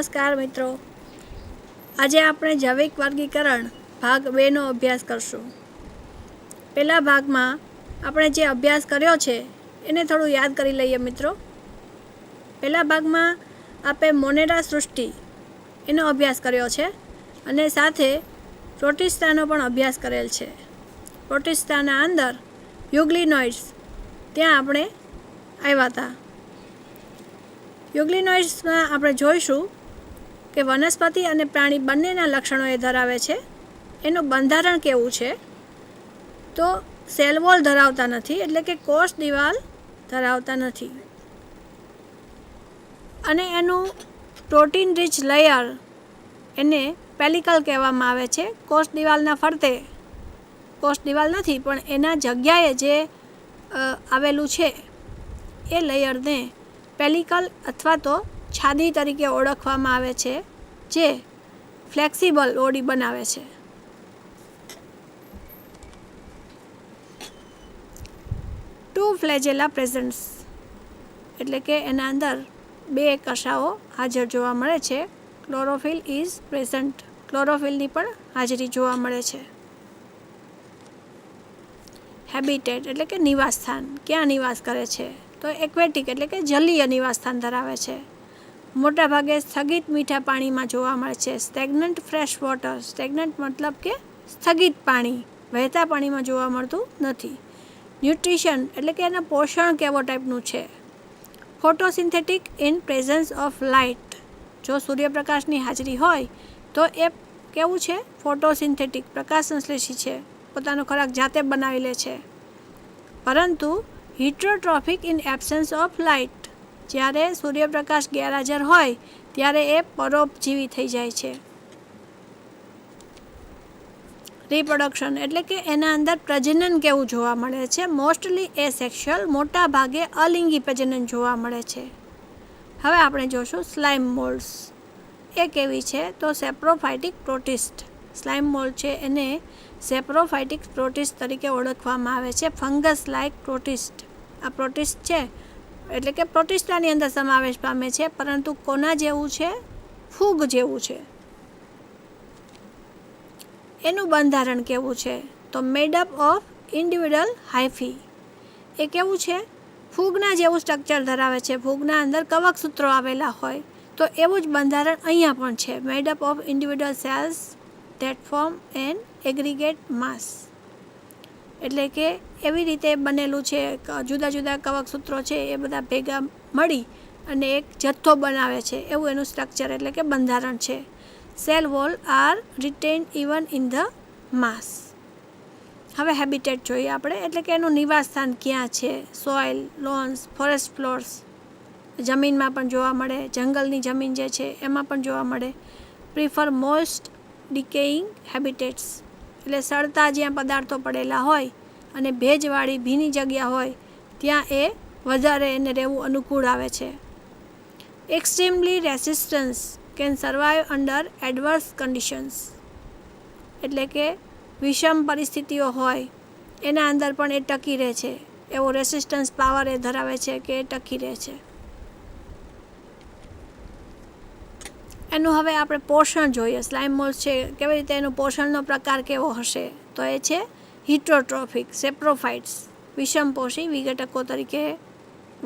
નમસ્કાર મિત્રો, આજે આપણે જૈવિક વર્ગીકરણ ભાગ 2નો અભ્યાસ કરશું. પહેલા ભાગમાં આપણે જે અભ્યાસ કર્યો છે એને થોડું યાદ કરી લઈએ મિત્રો. પહેલા ભાગમાં આપણે મોનેરા સૃષ્ટિ એનો અભ્યાસ કર્યો છે અને સાથે પ્રોટિસ્ટાનો પણ અભ્યાસ કરેલ છે. પ્રોટિસ્ટાના અંદર યુગ્લિનોઇડ્સ ત્યાં આપણે આવ્યા હતા. યુગ્લિનોઇડ્સમાં આપણે જોઈશું કે વનસ્પતિ અને પ્રાણી બંનેના લક્ષણો એ ધરાવે છે. એનું બંધારણ કેવું છે, તો સેલ વોલ ધરાવતા નથી, એટલે કે કોષ દિવાલ ધરાવતા નથી, અને એનું પ્રોટીન રીચ લેયર એને પેલિકલ કહેવામાં આવે છે. કોષ દિવાલના ફરતે કોષ દિવાલ નથી પણ એના જગ્યાએ જે આવેલું છે એ લેયરને પેલિકલ અથવા તો છાદી તરીકે ઓળખવામાં આવે છે, જે ફ્લેક્સિબલ બોડી બનાવે છે. ટુ ફ્લેજેલા પ્રેઝન્ટ્સ એટલે કે એના અંદર 2 કશાઓ હાજર જોવા મળે છે. ક્લોરોફિલ ઇઝ પ્રેઝન્ટ, ક્લોરોફિલની પણ હાજરી જોવા મળે છે. હેબિટેટ એટલે કે નિવાસસ્થાન, ક્યાં નિવાસ કરે છે, તો એક્વેટિક એટલે કે જલીય નિવાસસ્થાન ધરાવે છે. મોટાભાગે સ્થગિત મીઠા પાણીમાં જોવા મળે છે. સ્ટેગ્નન્ટ ફ્રેશ વોટર, સ્ટેગ્નન્ટ મતલબ કે સ્થગિત પાણી, વહેતા પાણીમાં જોવા મળતું નથી. ન્યુટ્રિશન એટલે કે એના પોષણ કેવો ટાઈપનું છે. ફોટોસિન્થેટિક ઇન પ્રેઝન્સ ઓફ લાઇટ, જો સૂર્યપ્રકાશની હાજરી હોય તો એ કેવું છે, ફોટોસિન્થેટિક, પ્રકાશ સંશ્લેષી છે, પોતાનો ખોરાક જાતે બનાવી લે છે. પરંતુ હિટ્રોટ્રોફિક ઇન એબ્સન્સ ઓફ લાઇટ, જ્યારે સૂર્યપ્રકાશ ગેરહાજર હોય ત્યારે એ પરોપજીવી થઈ જાય છે. રિપ્રોડક્શન એટલે કે એના અંદર પ્રજનન કેવું જોવા મળે છે. મોસ્ટલી એસેક્સ્યુઅલ, મોટા ભાગે અલિંગી પ્રજનન જોવા મળે છે. હવે આપણે જોશું સ્લાઇમ મોલ્ડ્સ. એ કેવી છે, તો સેપ્રોફાઇટિક પ્રોટિસ્ટ. સ્લાઇમ મોલ્ડ છે એને સેપ્રોફાઇટિક પ્રોટિસ્ટ તરીકે ઓળખવામાં આવે છે. Fungus like protist. આ પ્રોટિસ્ટ છે એટલે કે પ્રોટિસ્ટાની અંદર સમાવેશ પામે છે, પરંતુ કોના જેવું છે, ફૂગ જેવું છે. એનું બંધારણ કેવું છે, તો મેડઅપ ઓફ ઇન્ડિવિડ્યુઅલ હાઇફી. એ કેવું છે, ફૂગના જેવું સ્ટ્રક્ચર ધરાવે છે. ફૂગના અંદર કવક સૂત્રો આવેલા હોય તો એવું જ બંધારણ અહીંયા પણ છે. Made up of individual cells that form an aggregate mass, એટલે કે એવી રીતે બનેલું છે, જુદા જુદા કવક સૂત્રો છે એ બધા ભેગા મળી અને એક જથ્થો બનાવે છે, એવું એનું સ્ટ્રક્ચર એટલે કે બંધારણ છે. Cell wall are written even in the mass. હવે હેબિટેટ જોઈએ આપણે, એટલે કે એનું નિવાસસ્થાન ક્યાં છે. સોઇલ, લોન્સ, ફોરેસ્ટ ફ્લોર્સ, જમીનમાં પણ જોવા મળે, જંગલની જમીન જે છે એમાં પણ જોવા મળે. પ્રિફર મોસ્ટ ડિકેઇંગ હેબિટેટ્સ, એટલે સડતા જ્યાં પદાર્થો પડેલા હોય અને ભેજવાળી ભીની જગ્યા હોય ત્યાં એ વધારે એને રહેવું અનુકૂળ આવે છે. Extremely resistance can survive under adverse conditions, એટલે કે વિષમ પરિસ્થિતિઓ હોય એના અંદર પણ એ ટકી રહે છે, એવો રેસિસ્ટન્સ પાવર એ ધરાવે છે કે એ ટકી રહે છે. એનું હવે આપણે પોષણ જોઈએ. સ્લાઇમ મોલ્ડ છે કેવી રીતે, એનું પોષણનો પ્રકાર કેવો હશે, તો એ છે હિટ્રોટ્રોફિક. સેપ્રોફાઇટ્સ વિષમપોષી વિઘટકો તરીકે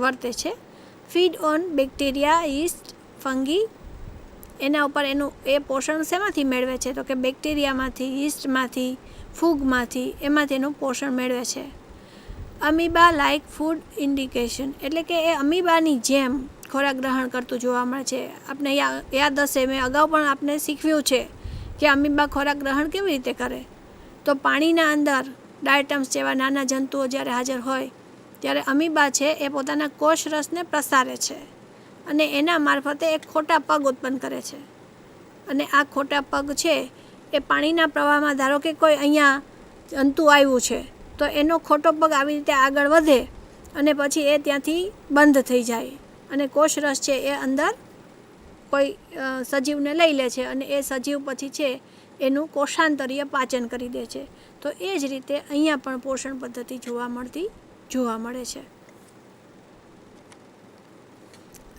વર્તે છે. Feed on bacteria, yeast, fungi. એના ઉપર એનું એ પોષણ શેમાંથી મેળવે છે, તો કે બેક્ટેરિયામાંથી, યીસ્ટમાંથી, ફૂગમાંથી, એમાંથી એનું પોષણ મેળવે છે. અમીબા લાઇક ફૂડ ઇન્ડિકેશન, એટલે કે એ અમીબાની જેમ ખોરાક ગ્રહણ કરતું જોવા મળે છે. આપણે યાદ હશે, મેં અગાઉ પણ આપણે શીખવ્યું છે કે અમીબા ખોરાક ગ્રહણ કેવી રીતે કરે, તો પાણીના અંદર ડાયટમ્સ જેવા નાના જંતુઓ જ્યારે હાજર હોય ત્યારે અમીબા છે એ પોતાના કોષ રસને પ્રસારે છે અને એના મારફતે એક ખોટા પગ ઉત્પન્ન કરે છે. અને આ ખોટા પગ છે એ પાણીના પ્રવાહમાં, ધારો કે કોઈ અહીંયા જંતુ આવ્યું છે તો એનો ખોટો પગ આવી રીતે આગળ વધે અને પછી એ ત્યાંથી બંધ થઈ જાય અને કોષરસ છે એ અંદર કોઈ સજીવને લઈ લે છે અને એ સજીવ પછી છે એનું કોષાંતરીય પાચન કરી દે છે. તો એ જ રીતે અહીંયા પણ પોષણ પદ્ધતિ જોવા મળે છે.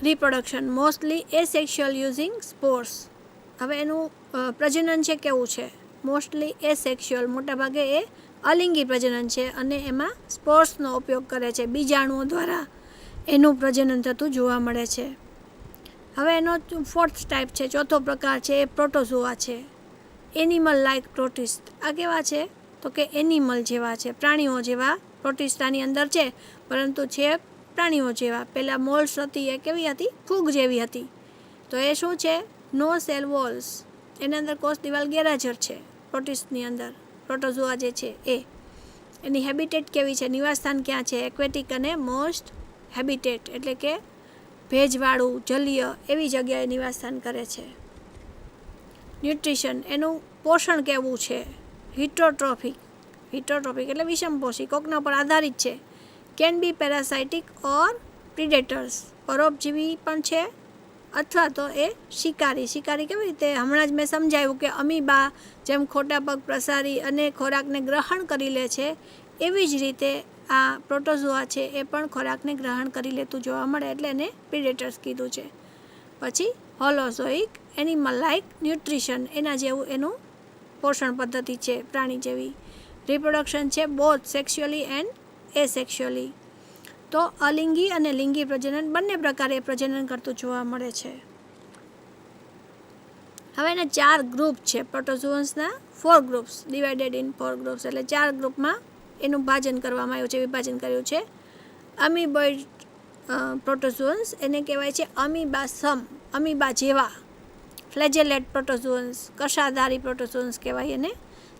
Reproduction mostly asexual using spores. હવે એનું પ્રજનન છે કેવું છે? મોસ્ટલી એસેક્સ્યુઅલ, મોટાભાગે એ અલિંગી પ્રજનન છે અને એમાં સ્પોર્સનો ઉપયોગ કરે છે, બીજાણુઓ દ્વારા એનું પ્રજનન થતું જોવા મળે છે. હવે એનો ફોર્થ ટાઈપ છે, ચોથો પ્રકાર છે એ પ્રોટોઝોઆ છે. Animal like protist. આ કેવા છે? તો કે એનિમલ જેવા છે, પ્રાણીઓ જેવા. પ્રોટિસ્ટાની અંદર છે પરંતુ છે પ્રાણીઓ જેવા. પહેલાં મોલ્સ હતી એ કેવી હતી? ફૂગ જેવી હતી. તો એ શું છે? નો સેલ વોલ્સ. એની અંદર કોષ દિવાલ ગેરહાજર છે પ્રોટિસ્ટની અંદર. પ્રોટોઝોઆ જે છે એ. એની હેબિટેટ કેવી છે? નિવાસસ્થાન ક્યાં છે? એક્વેટિક અને મોસ્ટ હેબિટેટ, એટલે કે ભેજવાળું, જલીય એવી જગ્યાએ નિવાસસ્થાન કરે છે. ન્યુટ્રિશન, એનું પોષણ કેવું છે? હિટોટ્રોફિક. હિટોટ્રોફિક એટલે વિષમપોષી, કોકના પર આધારિત છે. કેન બી પેરાસાઇટિક ઓર પ્રિડેટર્સ. પરોપજીવી પણ છે અથવા તો એ શિકારી. શિકારી કેવી રીતે? હમણાં જ મેં સમજાવ્યું કે અમીબા જેમ ખોટા પગ પ્રસારી અને ખોરાકને ગ્રહણ કરી લે છે, એવી જ રીતે આ પ્રોટોઝોઆ છે એ પણ ખોરાકને ગ્રહણ કરી લેતું જોવા મળે, એટલે એને પ્રિડેટર્સ કીધું છે. પછી હોલોઝોઇક, એનિમલ લાઇક ન્યુટ્રિશન, એના જેવું એનું પોષણ પદ્ધતિ છે પ્રાણી જેવી. રિપ્રોડક્શન છે બોથ સેક્સ્યુઅલી એન્ડ એસેક્સ્યુઅલી. તો અલિંગી અને લિંગી પ્રજનન બંને પ્રકારે પ્રજનન કરતું જોવા મળે છે. હવે એના 4 ગ્રુપ છે પ્રોટોઝોઅન્સના. 4 ગ્રુપ્સ, ડિવાઇડેડ ઇન 4 ગ્રુપ્સ, એટલે 4 ગ્રુપમાં એનું ભાજન કરવામાં આવ્યું છે, વિભાજન કર્યું છે. અમીબોઇડ પ્રોટોઝોઅન્સ, એને કહેવાય છે અમીબાસમ, અમીબા જેવા. ફ્લેજેલેટ પ્રોટોઝોઅન્સ, કશાધારી પ્રોટોઝોઅન્સ કહેવાય એને.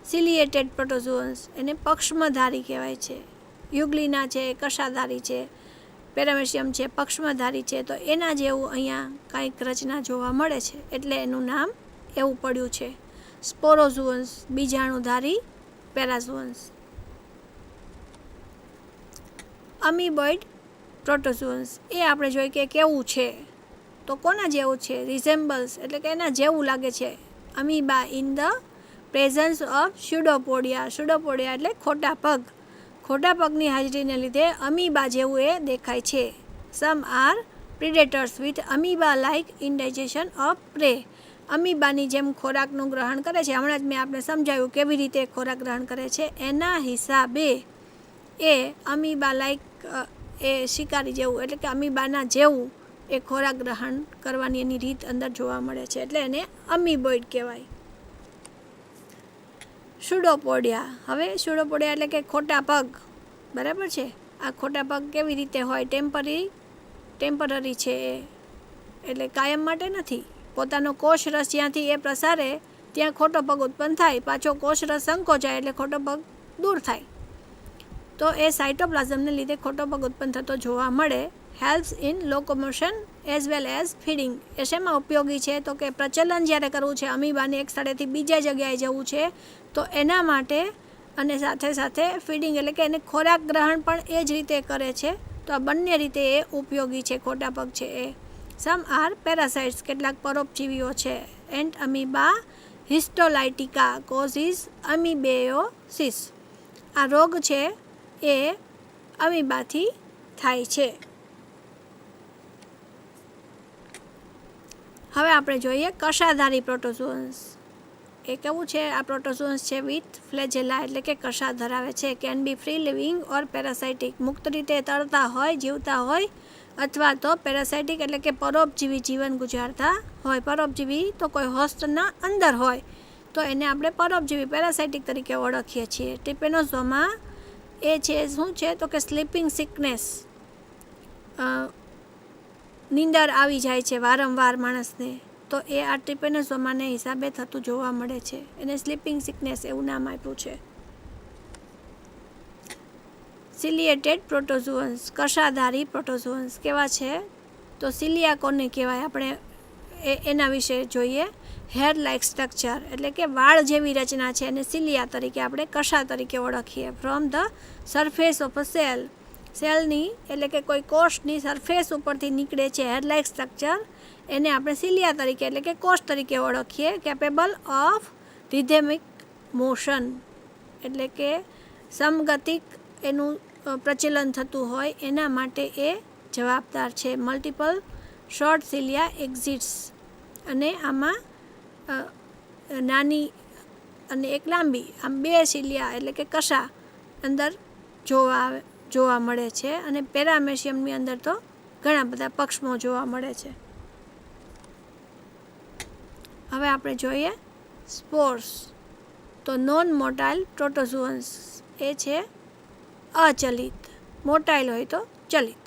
સિલિએટેડ પ્રોટોઝોઅન્સ, એને પક્ષમધારી કહેવાય છે. યુગ્લિના છે કશાધારી છે, પેરામેશિયમ છે પક્ષમધારી છે. તો એના જેવું અહીંયા કાંઈક રચના જોવા મળે છે, એટલે એનું નામ એવું પડ્યું છે. સ્પોરોઝોઅન્સ, બીજાણુધારી પેરાઝોઅન્સ. અમીબોઇડ પ્રોટોઝોઅન્સ, એ આપણે જોઈએ કે કેવું છે, તો કોના જેવું છે? રિઝેમ્બલ્સ, એટલે કે એના જેવું લાગે છે. Amoeba in the presence of pseudopodia. Pseudopodia એટલે ખોટા પગ. ખોટા પગની હાજરીને લીધે અમીબા જેવું એ દેખાય છે. Some are predators with amoeba like indigestion of prey. અમીબાની જેમ ખોરાકનું ગ્રહણ કરે છે. હમણાં જ મેં આપને સમજાવ્યું કેવી રીતે ખોરાક ગ્રહણ કરે છે. એના હિસાબે એ અમીબા લાઇક એ શિકારી જેવું, એટલે કે અમીબાના જેવું એ ખોરાક ગ્રહણ કરવાની એની રીત અંદર જોવા મળે છે, એટલે એને અમીબોઇડ કહેવાય. સ્યુડોપોડિયા. હવે સ્યુડોપોડિયા એટલે કે ખોટા પગ, બરાબર છે. આ ખોટા પગ કેવી રીતે હોય? ટેમ્પરરી છે એ, એટલે કાયમ માટે નથી. પોતાનો કોષરસ જ્યાંથી એ પ્રસારે ત્યાં ખોટો પગ ઉત્પન્ન થાય, પાછો કોષરસ સંકોચાય એટલે ખોટો પગ દૂર થાય. તો એ સાયટોપ્લાઝમને લીધે ખોટો પગ ઉત્પન્ન થતો જોવા મળે. Helps in locomotion as well as feeding. એ શેમાં ઉપયોગી છે? તો કે પ્રચલન જ્યારે કરવું છે, અમીબાને એક સ્થળેથી બીજા જગ્યાએ જવું છે, તો એના માટે, અને સાથે સાથે ફીડિંગ એટલે કે એને ખોરાક ગ્રહણ પણ એ જ રીતે કરે છે. તો આ બંને રીતે એ ઉપયોગી છે ખોટા પગ છે એ. સમ આર પેરાસાઇટ્સ, કેટલાક પરોપજીવીઓ છે. And amoeba histolytica cause is amoebiasis. આ રોગ છે એ અમીબાથી થાય છે. હવે આપણે જોઈએ કશાધારી પ્રોટોઝોઅન્સ. એ કેવું છે? આ પ્રોટોઝોઅન્સ છે વિથ ફ્લેજેલા, એટલે કે કશા ધરાવે છે. કેન બી ફ્રી લિવિંગ ઓર પેરાસાઇટિક. મુક્ત રીતે તરતા હોય, જીવતા હોય, અથવા તો પેરાસાઇટિક એટલે કે પરોપજીવી જીવન ગુજારતા હોય. પરોપજીવી તો કોઈ હોસ્ટના અંદર હોય, તો એને આપણે પરોપજીવી પેરાસાઇટિક તરીકે ઓળખીએ છીએ. ટ્રિપેનોઝોમા એ છે શું છે? તો કે સ્લીપિંગ સિકનેસ. નીંદર આવી જાય છે વારંવાર માણસને, તો એ આ ટ્રિપેનોઝોમાને હિસાબે થતું જોવા મળે છે. એને સ્લીપિંગ સિકનેસ એવું નામ આપ્યું છે. સિલિએટેડ પ્રોટોઝોઅન્સ, કશાધારી પ્રોટોઝોઅન્સ કેવા છે? તો સિલિયા કોને કહેવાય? આપણે એના વિશે જોઈએ. હેર લાઇક સ્ટ્રક્ચર, એટલે કે વાળ જેવી રચના છે, અને સિલિયા તરીકે આપણે કશા તરીકે ઓળખીએ. From the surface of a cell. સેલની એટલે કે કોઈ કોષની સરફેસ ઉપરથી નીકળે છે હેર લાઇક સ્ટ્રક્ચર, એને આપણે સિલિયા તરીકે એટલે કે કોષ તરીકે ઓળખીએ. કેપેબલ ઓફ રિધેમિક મોશન, એટલે કે સમગતિક એનું પ્રચલન થતું હોય એના માટે એ જવાબદાર છે. મલ્ટિપલ શોર્ટ સિલિયા એક્ઝિટ્સ, અને આમાં નાની અને એક લાંબી, આમ 2 સિલિયા એટલે કે કશા અંદર જોવા મળે છે. અને પેરામેશિયમની અંદર તો ઘણા બધા પક્ષમો જોવા મળે છે. હવે આપણે જોઈએ સ્પોર્સ. તો નોન મોટાઇલ પ્રોટોઝોઅન્સ એ છે અચલિત, મોટાઇલ હોય તો ચલિત.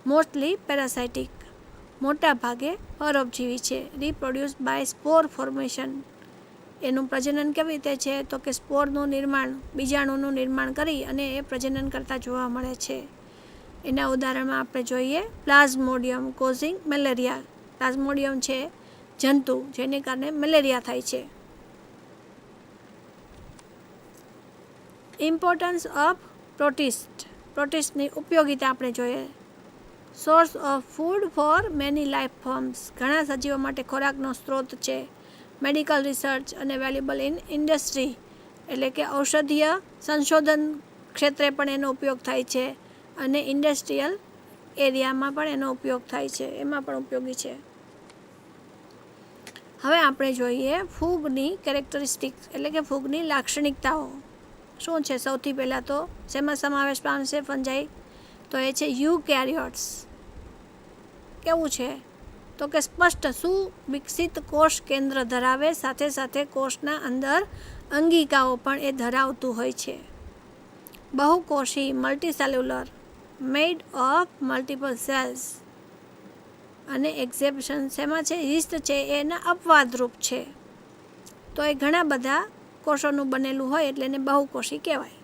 મોસ્ટલી પેરાસાઇટિક, મોટા ભાગે પરોપજીવી છે. રિપ્રોડ્યુસ બાય સ્પોર ફોર્મેશન, એનું પ્રજનન કેવી રીતે છે તો કે સ્પોરનું નિર્માણ, બીજાણુનું નિર્માણ કરી અને એ પ્રજનન કરતા જોવા મળે છે. એના ઉદાહરણમાં આપણે જોઈએ પ્લાઝ્મોડિયમ કોઝિંગ મેલેરિયા. પ્લાઝ્મોડિયમ છે જંતુ, જેને કારણે મેલેરિયા થાય છે. Importance of protist. પ્રોટિસ્ટની ઉપયોગિતા આપણે જોઈએ. Source of food for many life forms, ઘણા સજીવો માટે ખોરાકનો સ્ત્રોત છે. મેડિકલ રિસર્ચ અને વેલ્યુબલ ઇન ઇન્ડસ્ટ્રી, એટલે કે ઔષધીય સંશોધન ક્ષેત્રે પણ એનો ઉપયોગ થાય છે. અને ઇન્ડસ્ટ્રીયલ એરિયામાં પણ એનો ઉપયોગ થાય છે, એમાં પણ ઉપયોગી છે. હવે આપણે જોઈએ ફૂગની કેરેક્ટરિસ્ટિક્સ, એટલે કે ફૂગની લાક્ષણિકતાઓ શું છે. સૌથી પહેલાં તો શેમાં સમાવેશ પામશે ફંજાઈ, તો એ છે યુકેરિયોટ્સ. કેવું છે તો કે સ્પષ્ટ સુવિકસિત કોષ કેન્દ્ર ધરાવે, સાથે સાથે કોષના અંદર અંગિકાઓ પણ એ ધરાવતું હોય છે. બહુકોષી મલ્ટીસેલ્યુલર, મેડ ઓફ મલ્ટિપલ સેલ્સ. અને એક્ઝેપ્શન શેમાં છે, યીસ્ટ છે એના અપવાદરૂપ છે. તો એ ઘણા બધા કોષોનું બનેલું હોય એટલે એને બહુકોષી કહેવાય.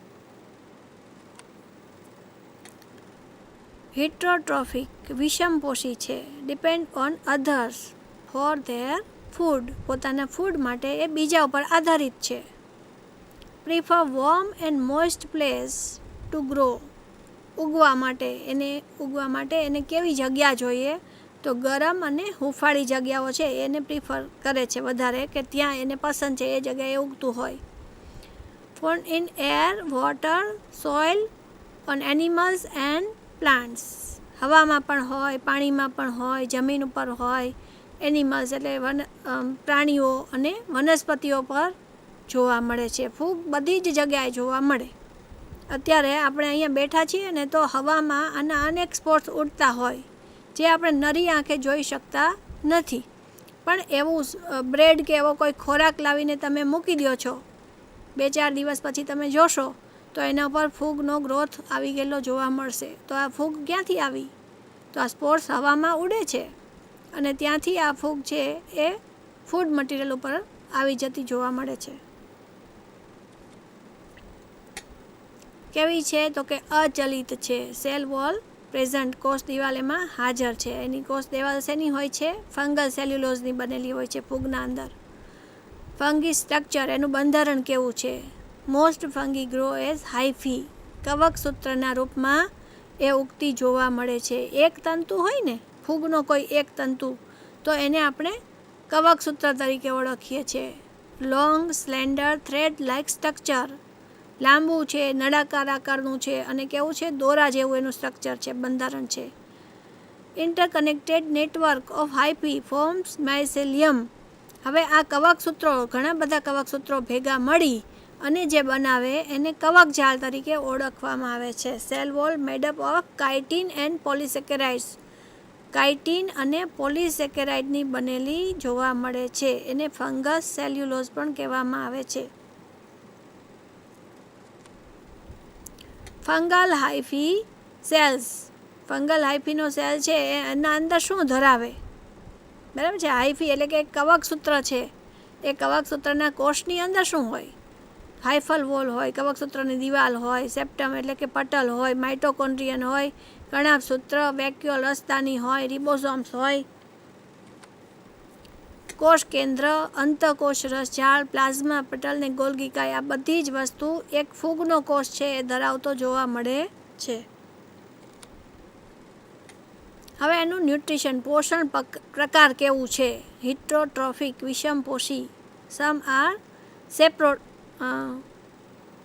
હિટ્રોટ્રોફિક, વિષમપોષી છે. Depend on others for their food, પોતાના ફૂડ માટે એ બીજા ઉપર આધારિત છે. Prefer warm and moist place to grow, ઉગવા માટે એને કેવી જગ્યા જોઈએ તો ગરમ અને હુંફાળી જગ્યાઓ છે એને પ્રિફર કરે છે વધારે, કે ત્યાં એને પસંદ છે એ જગ્યાએ ઉગતું હોય. Phone in air, water, soil, on animals and plants, હવામાં પણ હોય, પાણીમાં પણ હોય, જમીન ઉપર હોય. એનિમલ્સ એટલે પ્રાણીઓ અને વનસ્પતિઓ પર જોવા મળે છે. ફૂગ બધી જ જગ્યાએ જોવા મળે. અત્યારે આપણે અહીંયા બેઠા છીએ ને તો હવામાં આના અનેક સ્પોટ્સ ઉડતા હોય જે આપણે નરી આંખે જોઈ શકતા નથી. પણ એવું બ્રેડ કે એવો કોઈ ખોરાક લાવીને તમે મૂકી દો છો, 2-4 દિવસ પછી તમે જોશો તો એના પર ફૂગનો ગ્રોથ આવી ગયેલો જોવા મળશે. તો આ ફૂગ ક્યાંથી આવી? તો આ સ્પોર્સ હવામાં ઉડે છે અને ત્યાંથી આ ફૂગ છે એ ફૂડ મટીરિયલ ઉપર આવી જતી જોવા મળે છે. કેવી છે તો કે અચલિત છે. સેલ વોલ પ્રેઝન્ટ, કોષ દિવાલ એમાં હાજર છે. એની કોષ દિવાલ શેની હોય છે? ફંગલ સેલ્યુલોઝની બનેલી હોય છે ફૂગના અંદર. ફંગી સ્ટ્રક્ચર, એનું બંધારણ કેવું છે? મોસ્ટ ફંગી ગ્રો એઝ હાઇફી, કવક સૂત્રના રૂપમાં એ ઉગતી જોવા મળે છે. એક તંતુ હોય ને, ફૂગનો કોઈ એક તંતુ, તો એને આપણે કવક સૂત્ર તરીકે ઓળખીએ છીએ. લોંગ સ્લેન્ડર થ્રેડ લાઇક સ્ટ્રક્ચર, લાંબુ છે, નળાકાર આકારનું છે અને કેવું છે, દોરા જેવું એનું સ્ટ્રક્ચર છે, બંધારણ છે. Interconnected network of hyphae forms mycelium. હવે આ કવક સૂત્રો, ઘણા બધા કવક સૂત્રો ભેગા મળી અને જે બનાવે એને કવક જાળ તરીકે ઓળખવામાં આવે છે. Cell wall made up of chitin and polysaccharides, chitin અને પોલિસેકેરાઇડની બનેલી જોવા મળે છે. એને ફંગસ સેલ્યુલોઝ પણ કહેવામાં આવે છે. ફંગલ હાઇફી સેલ્સ, ફંગલ હાઇફીનો સેલ છે એના અંદર શું ધરાવે? બરાબર છે, હાઇફી એટલે કે કવક સૂત્ર છે. એ કવક સૂત્રના કોષની અંદર શું હોય? હાઇફલ વોલ હોય, કવક સૂત્રની દિવાલ હોય, સેપ્ટમ એટલે કે પટલ હોય, માઇટોકોન્ડ્રિયન હોય, કણાભ સૂત્ર, વેક્યુઅલ રસદાની હોય, રિબોસોમ્સ હોય, કોષ કેન્દ્ર, અંતઃકોષ રસ ઝાડ, પ્લાઝમા પટલ ને ગોલ્ગી કાય, આ બધી જ વસ્તુ એક ફૂગનો કોષ છે એ ધરાવતો જોવા મળે છે. હવે એનું ન્યુટ્રિશન, પોષણ પ્રકાર કેવું છે? હિટ્રોટ્રોફિક, વિષમપોષી. સમ આર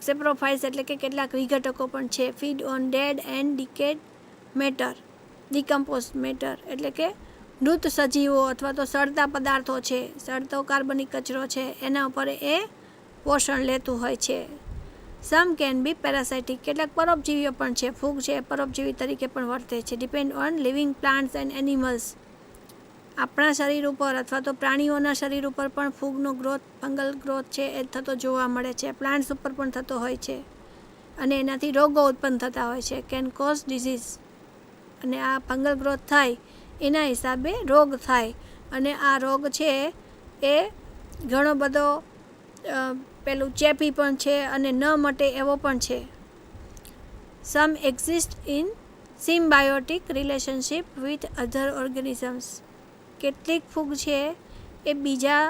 સેપ્રોફાઇટ્સ એટલે કે કેટલાક વિઘટકો પણ છે. Feed on dead and decayed matter, decompose matter એટલે કે મૃત સજીવો અથવા તો સડતા પદાર્થો છે, સડતો કાર્બનિક કચરો છે, એના ઉપર એ પોષણ લેતું હોય છે. સમ કેન બી પેરાસાઇટિક, કેટલાક પરોપજીવીઓ પણ છે. ફૂગ છે પરોપજીવી તરીકે પણ વર્તે છે. Depend on living plants and animals, આપણા શરીર ઉપર અથવા તો પ્રાણીઓના શરીર ઉપર પણ ફૂગનો ગ્રોથ, ફંગલ ગ્રોથ છે એ થતો જોવા મળે છે. પ્લાન્ટ્સ ઉપર પણ થતો હોય છે અને એનાથી રોગો ઉત્પન્ન થતા હોય છે. કેન કોઝ ડિઝીઝ, અને આ ફંગલ ગ્રોથ થાય એના હિસાબે રોગ થાય, અને આ રોગ છે એ ઘણો બધો પેલું ચેપી પણ છે અને ન મટે એવો પણ છે. Some exist in symbiotic relationship with other organisms, કેટલીક ફૂગ છે એ બીજા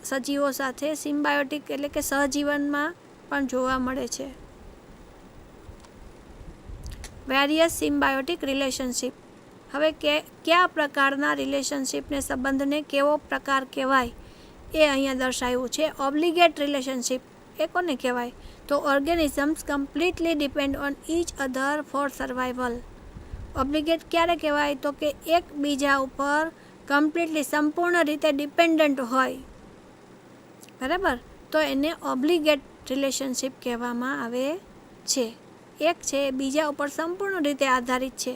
સજીવો સાથે સિમ્બાયોટિક એટલે કે સહજીવનમાં પણ જોવા મળે છે. વેરિયસ સિમ્બાયોટિક રિલેશનશિપ, હવે કયા પ્રકારના રિલેશનશિપને, સંબંધને કેવો પ્રકાર કહેવાય એ અહીંયા દર્શાવ્યું છે. ઓબ્લિગેટ રિલેશનશિપ એ કોને કહેવાય? તો organisms completely depend on each other for survival. Obligate ક્યારે કહેવાય? તો કે એકબીજા ઉપર કમ્પ્લીટલી સંપૂર્ણ રીતે ડિપેન્ડન્ટ હોય, બરાબર, તો એને ઓબ્લિગેટ રિલેશનશિપ કહેવામાં આવે છે. એક છે બીજા ઉપર સંપૂર્ણ રીતે આધારિત છે.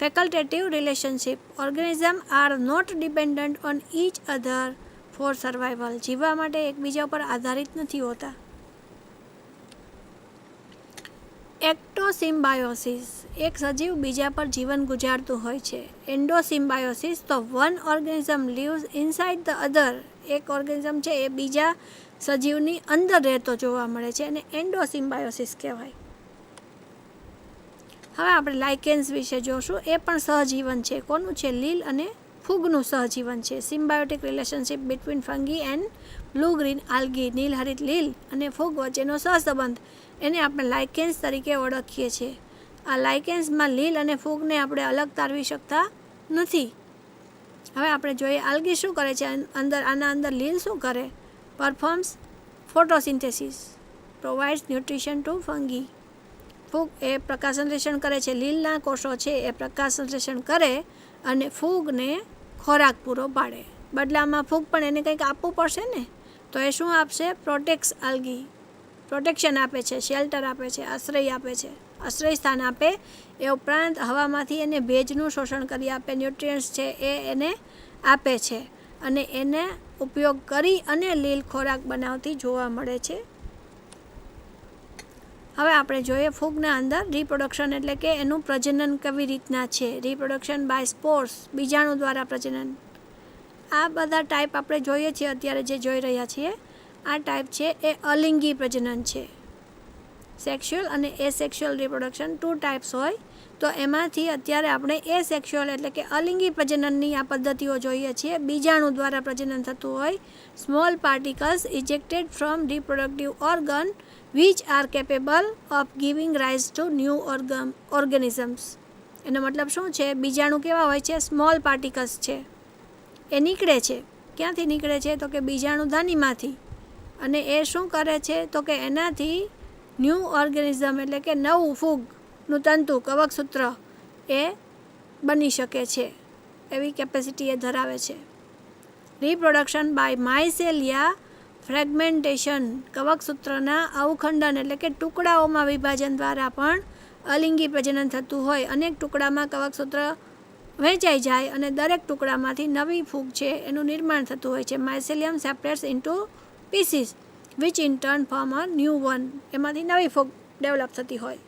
Facultative relationship, organism are not dependent on each other for survival, જીવવા માટે એકબીજા ઉપર આધારિત નથી હોતા. એક્ટોસિમ્બાયોસિસ, એક સજીવ બીજા પર જીવન ગુજારતું હોય છે. એન્ડોસિમ્બાયોસિસ, તો one organism leaves inside the other, એક ઓર્ગેનિઝમ છે એ બીજા સજીવની અંદર રહેતો જોવા મળે છે, અને એન્ડોસિમ્બાયોસિસ કહેવાય. હવે આપણે લાઇકેન્સ વિશે જોશું. એ પણ સહજીવન છે. કોનું છે? લીલ અને ફૂગનું સહજીવન છે. Symbiotic relationship between fungi and blue green algae, નીલહરિત લીલ અને ફૂગ વચ્ચેનો સહસંબંધ, એને આપણે લાઇકેન્સ તરીકે ઓળખીએ છીએ. આ લાઇકેન્સમાં લીલ અને ફૂગને આપણે અલગ તારવી શકતા નથી. હવે આપણે જોઈએ આલ્ગી શું કરે છે અંદર. આના અંદર લીલ શું કરે? Performs photosynthesis, provides nutrition to fungi. ફૂગ એ પ્રકાશ સંશ્લેષણ કરે છે. લીલના કોષો છે એ પ્રકાશ સંશ્લેષણ કરે અને ફૂગને ખોરાક પૂરો પાડે. બદલામાં ફૂગ પણ એને કંઈક આપવું પડશે ને, તો એ શું આપશે? પ્રોટેક્ટ્સ આલ્ગી, પ્રોટેક્શન આપે છે, શેલ્ટર આપે છે, આશ્રય આપે છે, આશ્રય સ્થાન આપે. એ ઉપરાંત હવામાંથી એને ભેજનું શોષણ કરી આપે, ન્યુટ્રિયન્ટ્સ છે એ એને આપે છે, અને એને ઉપયોગ કરી અને લીલ ખોરાક બનાવતી જોવા મળે છે. હવે આપણે જોઈએ ફૂગના અંદર રિપ્રોડક્શન એટલે કે એનું પ્રજનન કેવી રીતના છે. રિપ્રોડક્શન બાય સ્પોર્સ, બીજાણુ દ્વારા પ્રજનન. આ બધા ટાઈપ આપણે જોઈએ છીએ અત્યારે જે જોઈ રહ્યા છીએ. આ ટાઈપ છે એ અલિંગી પ્રજનન છે. સેક્સ્યુઅલ અને એસેક્સ્યુઅલ રિપ્રોડક્શન 2 ટાઈપ્સ હોય, તો એમાંથી અત્યારે આપણે એસેક્સ્યુઅલ એટલે કે અલિંગી પ્રજનનની આ પદ્ધતિઓ જોઈએ છીએ. બીજાણુ દ્વારા પ્રજનન થતું હોય. Small particles ejected from reproductive organ which are capable of giving rise to new organisms. એનો મતલબ શું છે? બીજાણુ કેવા હોય છે? સ્મોલ પાર્ટિકલ્સ છે, એ નીકળે છે. ક્યાંથી નીકળે છે? તો કે બીજાણુ ધાનીમાંથી. અને એ શું કરે છે? તો કે એનાથી ન્યૂ ઓર્ગેનિઝમ એટલે કે નવું ફૂગનું તંતુ, કવકસૂત્ર એ બની શકે છે, એવી કેપેસિટી એ ધરાવે છે. રિપ્રોડક્શન બાય માઇસેલિયા ફ્રેગમેન્ટેશન, કવકસૂત્રના અવખંડન એટલે કે ટુકડાઓમાં વિભાજન દ્વારા પણ અલિંગી પ્રજનન થતું હોય. અનેક ટુકડામાં કવકસૂત્ર વહેંચાઈ જાય અને દરેક ટુકડામાંથી નવી ફૂગ છે એનું નિર્માણ થતું હોય છે. Mycelium separates into pieces which in turn form a new one, એમાંથી નવી ફૂગ ડેવલપ થતી હોય.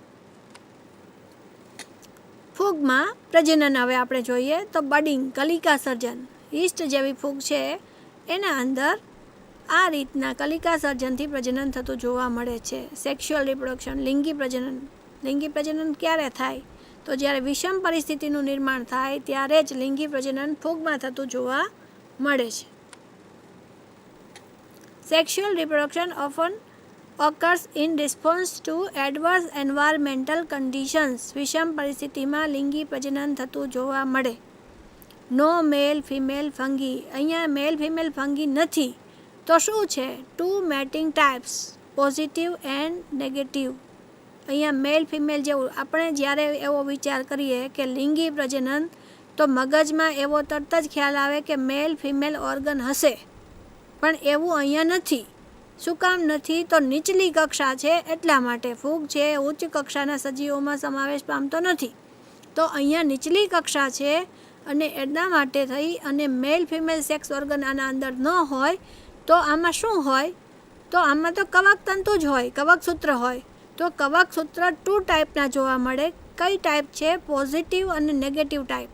ફૂગમાં પ્રજનન હવે આપણે જોઈએ તો બડિંગ, કલિકા સર્જન. ઈસ્ટ જેવી ફૂગ છે એના અંદર આ રીતના કલિકા સર્જનથી પ્રજનન થતું જોવા મળે છે. સેક્સ્યુઅલ રિપ્રોડક્શન, લિંગી પ્રજનન. લિંગી પ્રજનન ક્યારે થાય? તો જ્યારે વિષમ પરિસ્થિતિનું નિર્માણ થાય ત્યારે જ લિંગી પ્રજનન ફૂગમાં થતું જોવા મળે છે. Sexual reproduction often occurs in response to adverse environmental conditions. વિષમ પરિસ્થિતિમાં લિંગી પ્રજનન થતું જોવા મળે. નો મેલ ફિમેલ ફંગી, અહીંયા મેલ ફિમેલ ફંગી નથી, તો શું છે? 2 matting types, positive and negative. અહીંયા મેલ ફિમેલ જેવું આપણે જ્યારે એવો વિચાર કરીએ કે લિંગી પ્રજનન તો મગજમાં એવો તરત જ ખ્યાલ આવે કે મેલ ફિમેલ ઓર્ગન હશે, પણ એવું અહીંયા નથી. શું કામ નથી? તો નીચલી કક્ષા છે એટલા માટે. ફૂગ છે ઉચ્ચ કક્ષાના સજીવોમાં સમાવેશ પામતો નથી, તો અહીંયા નીચલી કક્ષા છે અને એના માટે થઈ અને મેલ ફિમેલ સેક્સ ઓર્ગન આના અંદર ન હોય તો આમાં શું હોય? તો આમાં તો કવક તંતુ જ હોય, કવક સૂત્ર હોય. તો કવક સૂત્ર 2 ટાઈપના જોવા મળે. કઈ ટાઈપ છે? પોઝિટિવ અને negative type,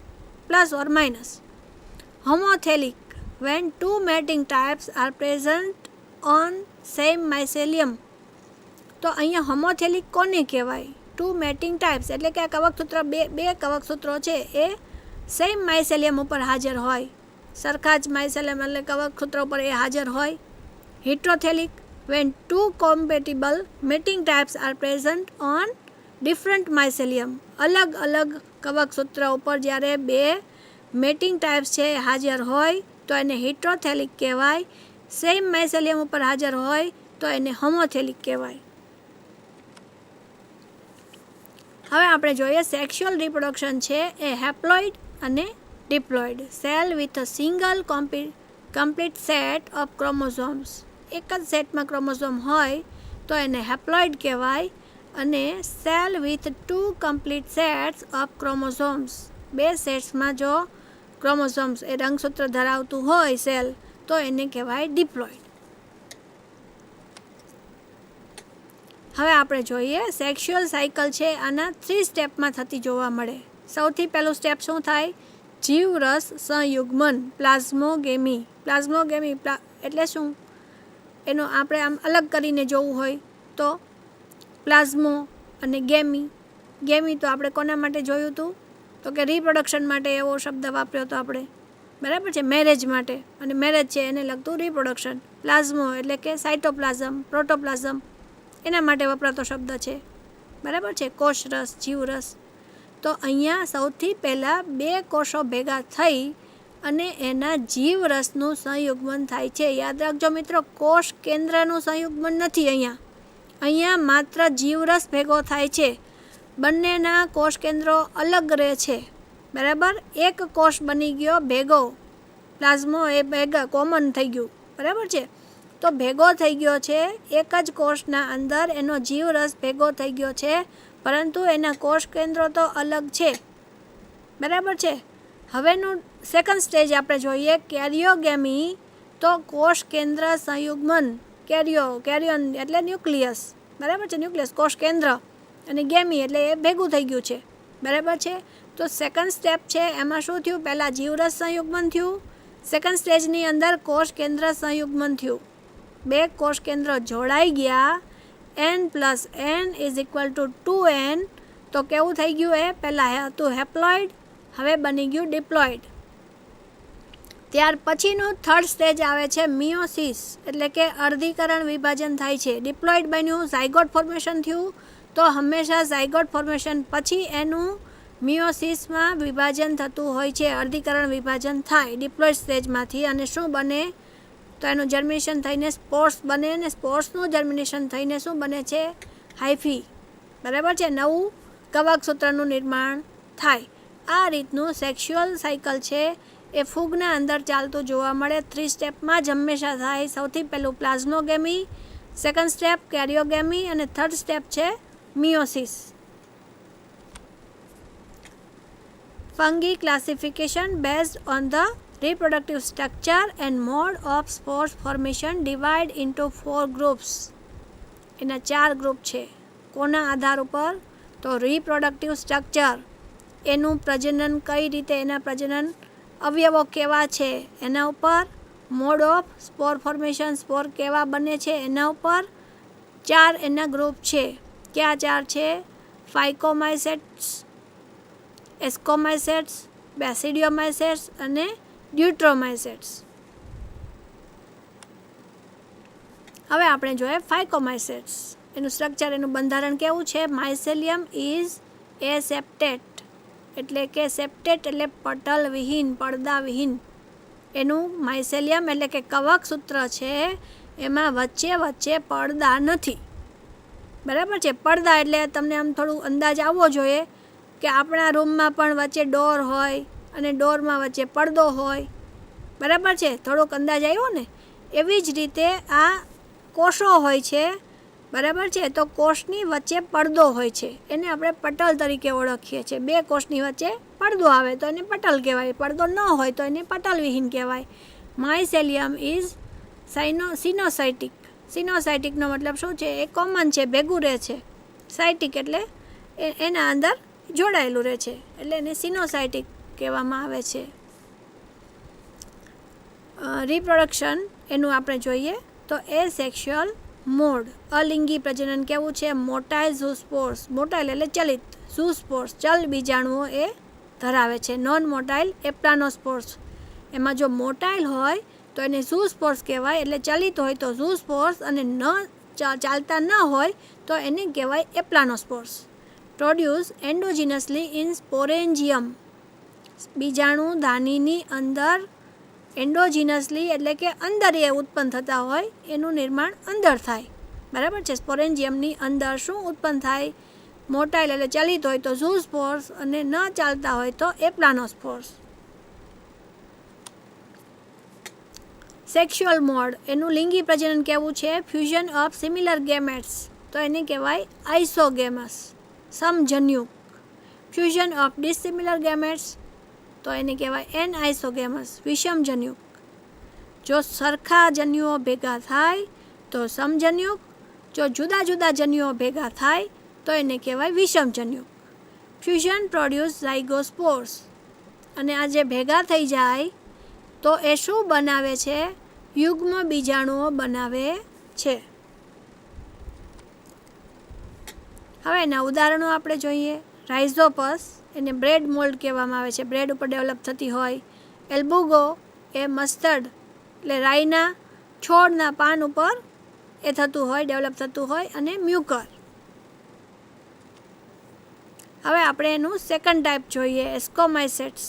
plus or minus. Homothallic when 2 mating types are present on same mycelium. તો અહીંયા હોમોથેલિક કોને કહેવાય? 2 મેટિંગ ટાઈપ્સ એટલે કે આ કવકસૂત્ર બે કવકસૂત્રો છે એ સેમ માઇસેલિયમ ઉપર હાજર હોય, સરખા જ માઇસેલિયમ એટલે કવકસૂત્ર ઉપર એ હાજર હોય. હિટ્રોથેલિક when 2 compatible mating types are present on different mycelium. અલગ અલગ કવકસૂત્ર ઉપર જ્યારે 2 મેટિંગ ટાઈપ્સ છે હાજર હોય તો એને હિટ્રોથેલિક કહેવાય. સેમ માઇસેલિયમ ઉપર હાજર હોય તો એને હોમોથેલિક કહેવાય. હવે આપણે જોઈએ સેક્સ્યુઅલ રિપ્રોડક્શન છે એ હેપ્લોઇડ અને diploid. Cell with a single complete set of chromosomes. એક જ સેટમાં ક્રોમોઝોમ હોય તો એને હેપ્લોઇડ કહેવાય. અને cell with 2 complete sets of chromosomes. 2 સેટ્સમાં જો ક્રોમોઝોમ્સ એ રંગસૂત્ર ધરાવતું હોય સેલ તો એને કહેવાય ડિપ્લોઇડ. હવે આપણે જોઈએ સેક્સ્યુઅલ સાયકલ છે આના 3 સ્ટેપમાં થતી જોવા મળે. સૌથી પહેલું સ્ટેપ શું થાય? જીવરસ સંયુગ્મન, પ્લાઝ્મોગેમી. પ્લાઝ્મોગેમી એટલે શું? એનો આપણે આમ અલગ કરીને જોવું હોય તો પ્લાઝ્મો અને ગેમી. ગેમી તો આપણે કોના માટે જોયું હતું? તો કે રિપ્રોડક્શન માટે એવો શબ્દ વાપર્યો હતો આપણે, બરાબર છે, મેરેજ માટે. અને મેરેજ છે એને લગતું રિપ્રોડક્શન. પ્લાઝ્મો એટલે કે સાઇટોપ્લાઝમ, પ્રોટોપ્લાઝમ એના માટે વપરાતો શબ્દ છે, બરાબર છે. કોષરસ, જીવરસ. તો અહીંયા સૌથી પહેલાં 2 કોષો ભેગા થઈ અને એના જીવરસનું સંયુગ્મન થાય છે. યાદ રાખજો મિત્રો, કોષ કેન્દ્રનું સંયુગ્મન નથી અહીંયા માત્ર જીવરસ ભેગો થાય છે. બંનેના કોષ કેન્દ્રો અલગ રહે છે, બરાબર. એક કોષ બની ગયો ભેગો, પ્લાઝ્મો એ ભેગા કોમન થઈ ગયું, બરાબર છે. તો ભેગો થઈ ગયો છે એક જ કોષના અંદર, એનો જીવરસ ભેગો થઈ ગયો છે, પરંતુ એના કોષ કેન્દ્રો તો અલગ છે, બરાબર છે. હવેનું સેકન્ડ સ્ટેજ આપણે જોઈએ કેરિયોગેમી. તો કોષ કેન્દ્ર સંયુગ્મન. કેરિયોન એટલે ન્યુક્લિયસ, બરાબર છે, ન્યુક્લિયસ કોષ કેન્દ્ર. અને ગેમી એટલે એ ભેગું થઈ ગયું છે, બરાબર છે. તો સેકન્ડ સ્ટેપ છે એમાં શું થયું? પહેલાં જીવરસ સંયુગ્મન થયું, સેકન્ડ સ્ટેજની અંદર કોષ કેન્દ્ર સંયુગ્મન થયું. 2 કોષ કેન્દ્ર જોડાઈ ગયા. n+n = 2n. તો કેવું થઈ ગયું? એ પહેલાં હતું હેપ્લોઇડ, હવે બની ગયું ડિપ્લોઇડ. ત્યાર પછીનું થર્ડ સ્ટેજ આવે છે મિયોસિસ, એટલે કે અર્ધીકરણ વિભાજન થાય છે. ડિપ્લોઇડ બન્યું, ઝાયગોટ ફોર્મેશન થયું. તો હંમેશા ઝાયગોટ ફોર્મેશન પછી એનું મિયોસિસમાં વિભાજન થતું હોય છે, અર્ધીકરણ વિભાજન થાય ડિપ્લોઇડ સ્ટેજમાંથી. અને શું બને? તો એનું જર્મિનેશન થઈને સ્પોર્સ બને, અને સ્પોર્સનું જર્મિનેશન થઈને શું બને છે? હાઇફી, બરાબર છે, નવું કવકસૂત્રનું નિર્માણ થાય. આ રીતનું સેક્સ્યુઅલ સાયકલ છે એ ફૂગના અંદર ચાલતું જોવા મળે. 3 સ્ટેપમાં જ હંમેશા થાય. સૌથી પહેલું પ્લાઝ્મોગેમી, સેકન્ડ સ્ટેપ કેરિયોગેમી અને થર્ડ સ્ટેપ છે miosis. Fungi classification based on the reproductive structure and mode of spore formation divide into 4 groups. એના 4 ગ્રુપ છે. કોના આધાર ઉપર? તો રિપ્રોડક્ટિવ સ્ટ્રક્ચર, એનું પ્રજનન કઈ રીતે, એના પ્રજનન અવયવો કેવા છે એના ઉપર. મોડ ઓફ સ્પોર ફોર્મેશન, સ્પોર કેવા બને છે એના ઉપર. 4 એના ગ્રુપ છે. ક્યાં 4 છે? ફાઇકોમાઇસેટ્સ, એસ્કોમાઇસેટ્સ, બેસિડિયોમાઇસેટ્સ અને ડ્યુટ્રોમાઇસેટ્સ. હવે આપણે જોઈએ ફાઇકોમાઇસેટ્સ. એનું સ્ટ્રક્ચર, એનું બંધારણ કેવું છે? માઇસેલિયમ ઇઝ એસેપ્ટેટ, એટલે કે સેપ્ટેટ એટલે પટલ વિહીન, પડદા વિહીન. એનું માઇસેલિયમ એટલે કે કવકસૂત્ર છે એમાં વચ્ચે પડદા નથી, બરાબર છે. પડદા એટલે તમને આમ થોડું અંદાજ આવવો જોઈએ કે આપણા રૂમમાં પણ વચ્ચે ડોર હોય અને ડોરમાં વચ્ચે પડદો હોય, બરાબર છે, થોડોક અંદાજ આવ્યો ને. એવી જ રીતે આ કોષો હોય છે, બરાબર છે, તો કોષની વચ્ચે પડદો હોય છે, એને આપણે પટલ તરીકે ઓળખીએ છીએ. બે કોષની વચ્ચે પડદો આવે તો એને પટલ કહેવાય, પડદો ન હોય તો એને પટલવિહીન કહેવાય. માયસેલિયમ ઇઝ સિનોસાઇટિક. સિનોસાઇટિકનો મતલબ શું છે? એ કોમન છે, ભેગું રહે છે. સાઇટિક એટલે એના અંદર જોડાયેલું રહે છે, એટલે એને સિનોસાઇટિક કહેવામાં આવે છે. રિપ્રોડક્શન એનું આપણે જોઈએ તો એ સેક્સ્યુઅલ મોડ. અલિંગી પ્રજનન કેવું છે? મોટાઇલ ઝૂસ્પોર્સ. મોટાઇલ એટલે ચલિત, ઝૂસ્પોર્સ ચલ બીજાણુઓ એ ધરાવે છે. નોન મોટાઇલ એપ્લાનોસ્પોર્સ. એમાં જો મોટાઇલ હોય તો એને ઝૂસ્પોર્સ કહેવાય, એટલે ચલિત હોય તો ઝૂસ્પોર્સ, અને ન ચાલતા ન હોય તો એને કહેવાય એપ્લાનોસ્પોર્સ. Produce endogenously in સ્પોરેન્જિયમ. બીજાણુ ધાનીની અંદર એન્ડોજીનસલી એટલે કે અંદર એ ઉત્પન્ન થતા હોય, એનું નિર્માણ અંદર થાય, બરાબર છે. સ્પોરેન્જિયમની અંદર શું ઉત્પન્ન થાય? મોટાઇલ એટલે ચલિત હોય તો ઝૂસ્પોર્સ, અને ન ચાલતા હોય તો એપ્લાનોસ્પોર્સ. સેક્સ્યુઅલ મોડ એનું લિંગી પ્રજનન કેવું છે? ફ્યુઝન ઓફ સિમિલર ગેમેટ્સ, તો એને કહેવાય આઇસોગેમસ, સમજન્યુક. ફ્યુઝન ઓફ ડિસિમિલર ગેમેટ્સ તો એને કહેવાય એનઆઇસોગેમસ, વિષમજન્યુક. જો સરખા જન્યુઓ ભેગા થાય તો સમજન્યુક, જો જુદા જુદા જન્યુઓ ભેગા થાય તો એને કહેવાય વિષમજન્યુક. Fusion produce ઝાયગોસ્પોર્સ. અને આ જે ભેગા થઈ જાય તો એ શું બનાવે છે? યુગ્મ બીજાણુઓ બનાવે છે. હવે એના ઉદાહરણો આપણે જોઈએ. રાઇઝોપસ, એને બ્રેડ મોલ્ડ કહેવામાં આવે છે, બ્રેડ ઉપર ડેવલપ થતી હોય. એલ્બુગો એ મસ્ટર્ડ એટલે રાઈના છોડના પાન ઉપર એ થતું હોય, ડેવલપ થતું હોય. અને મ્યુકર. હવે આપણે એનું સેકન્ડ ટાઈપ જોઈએ, એસ્કોમાઇસેટ્સ.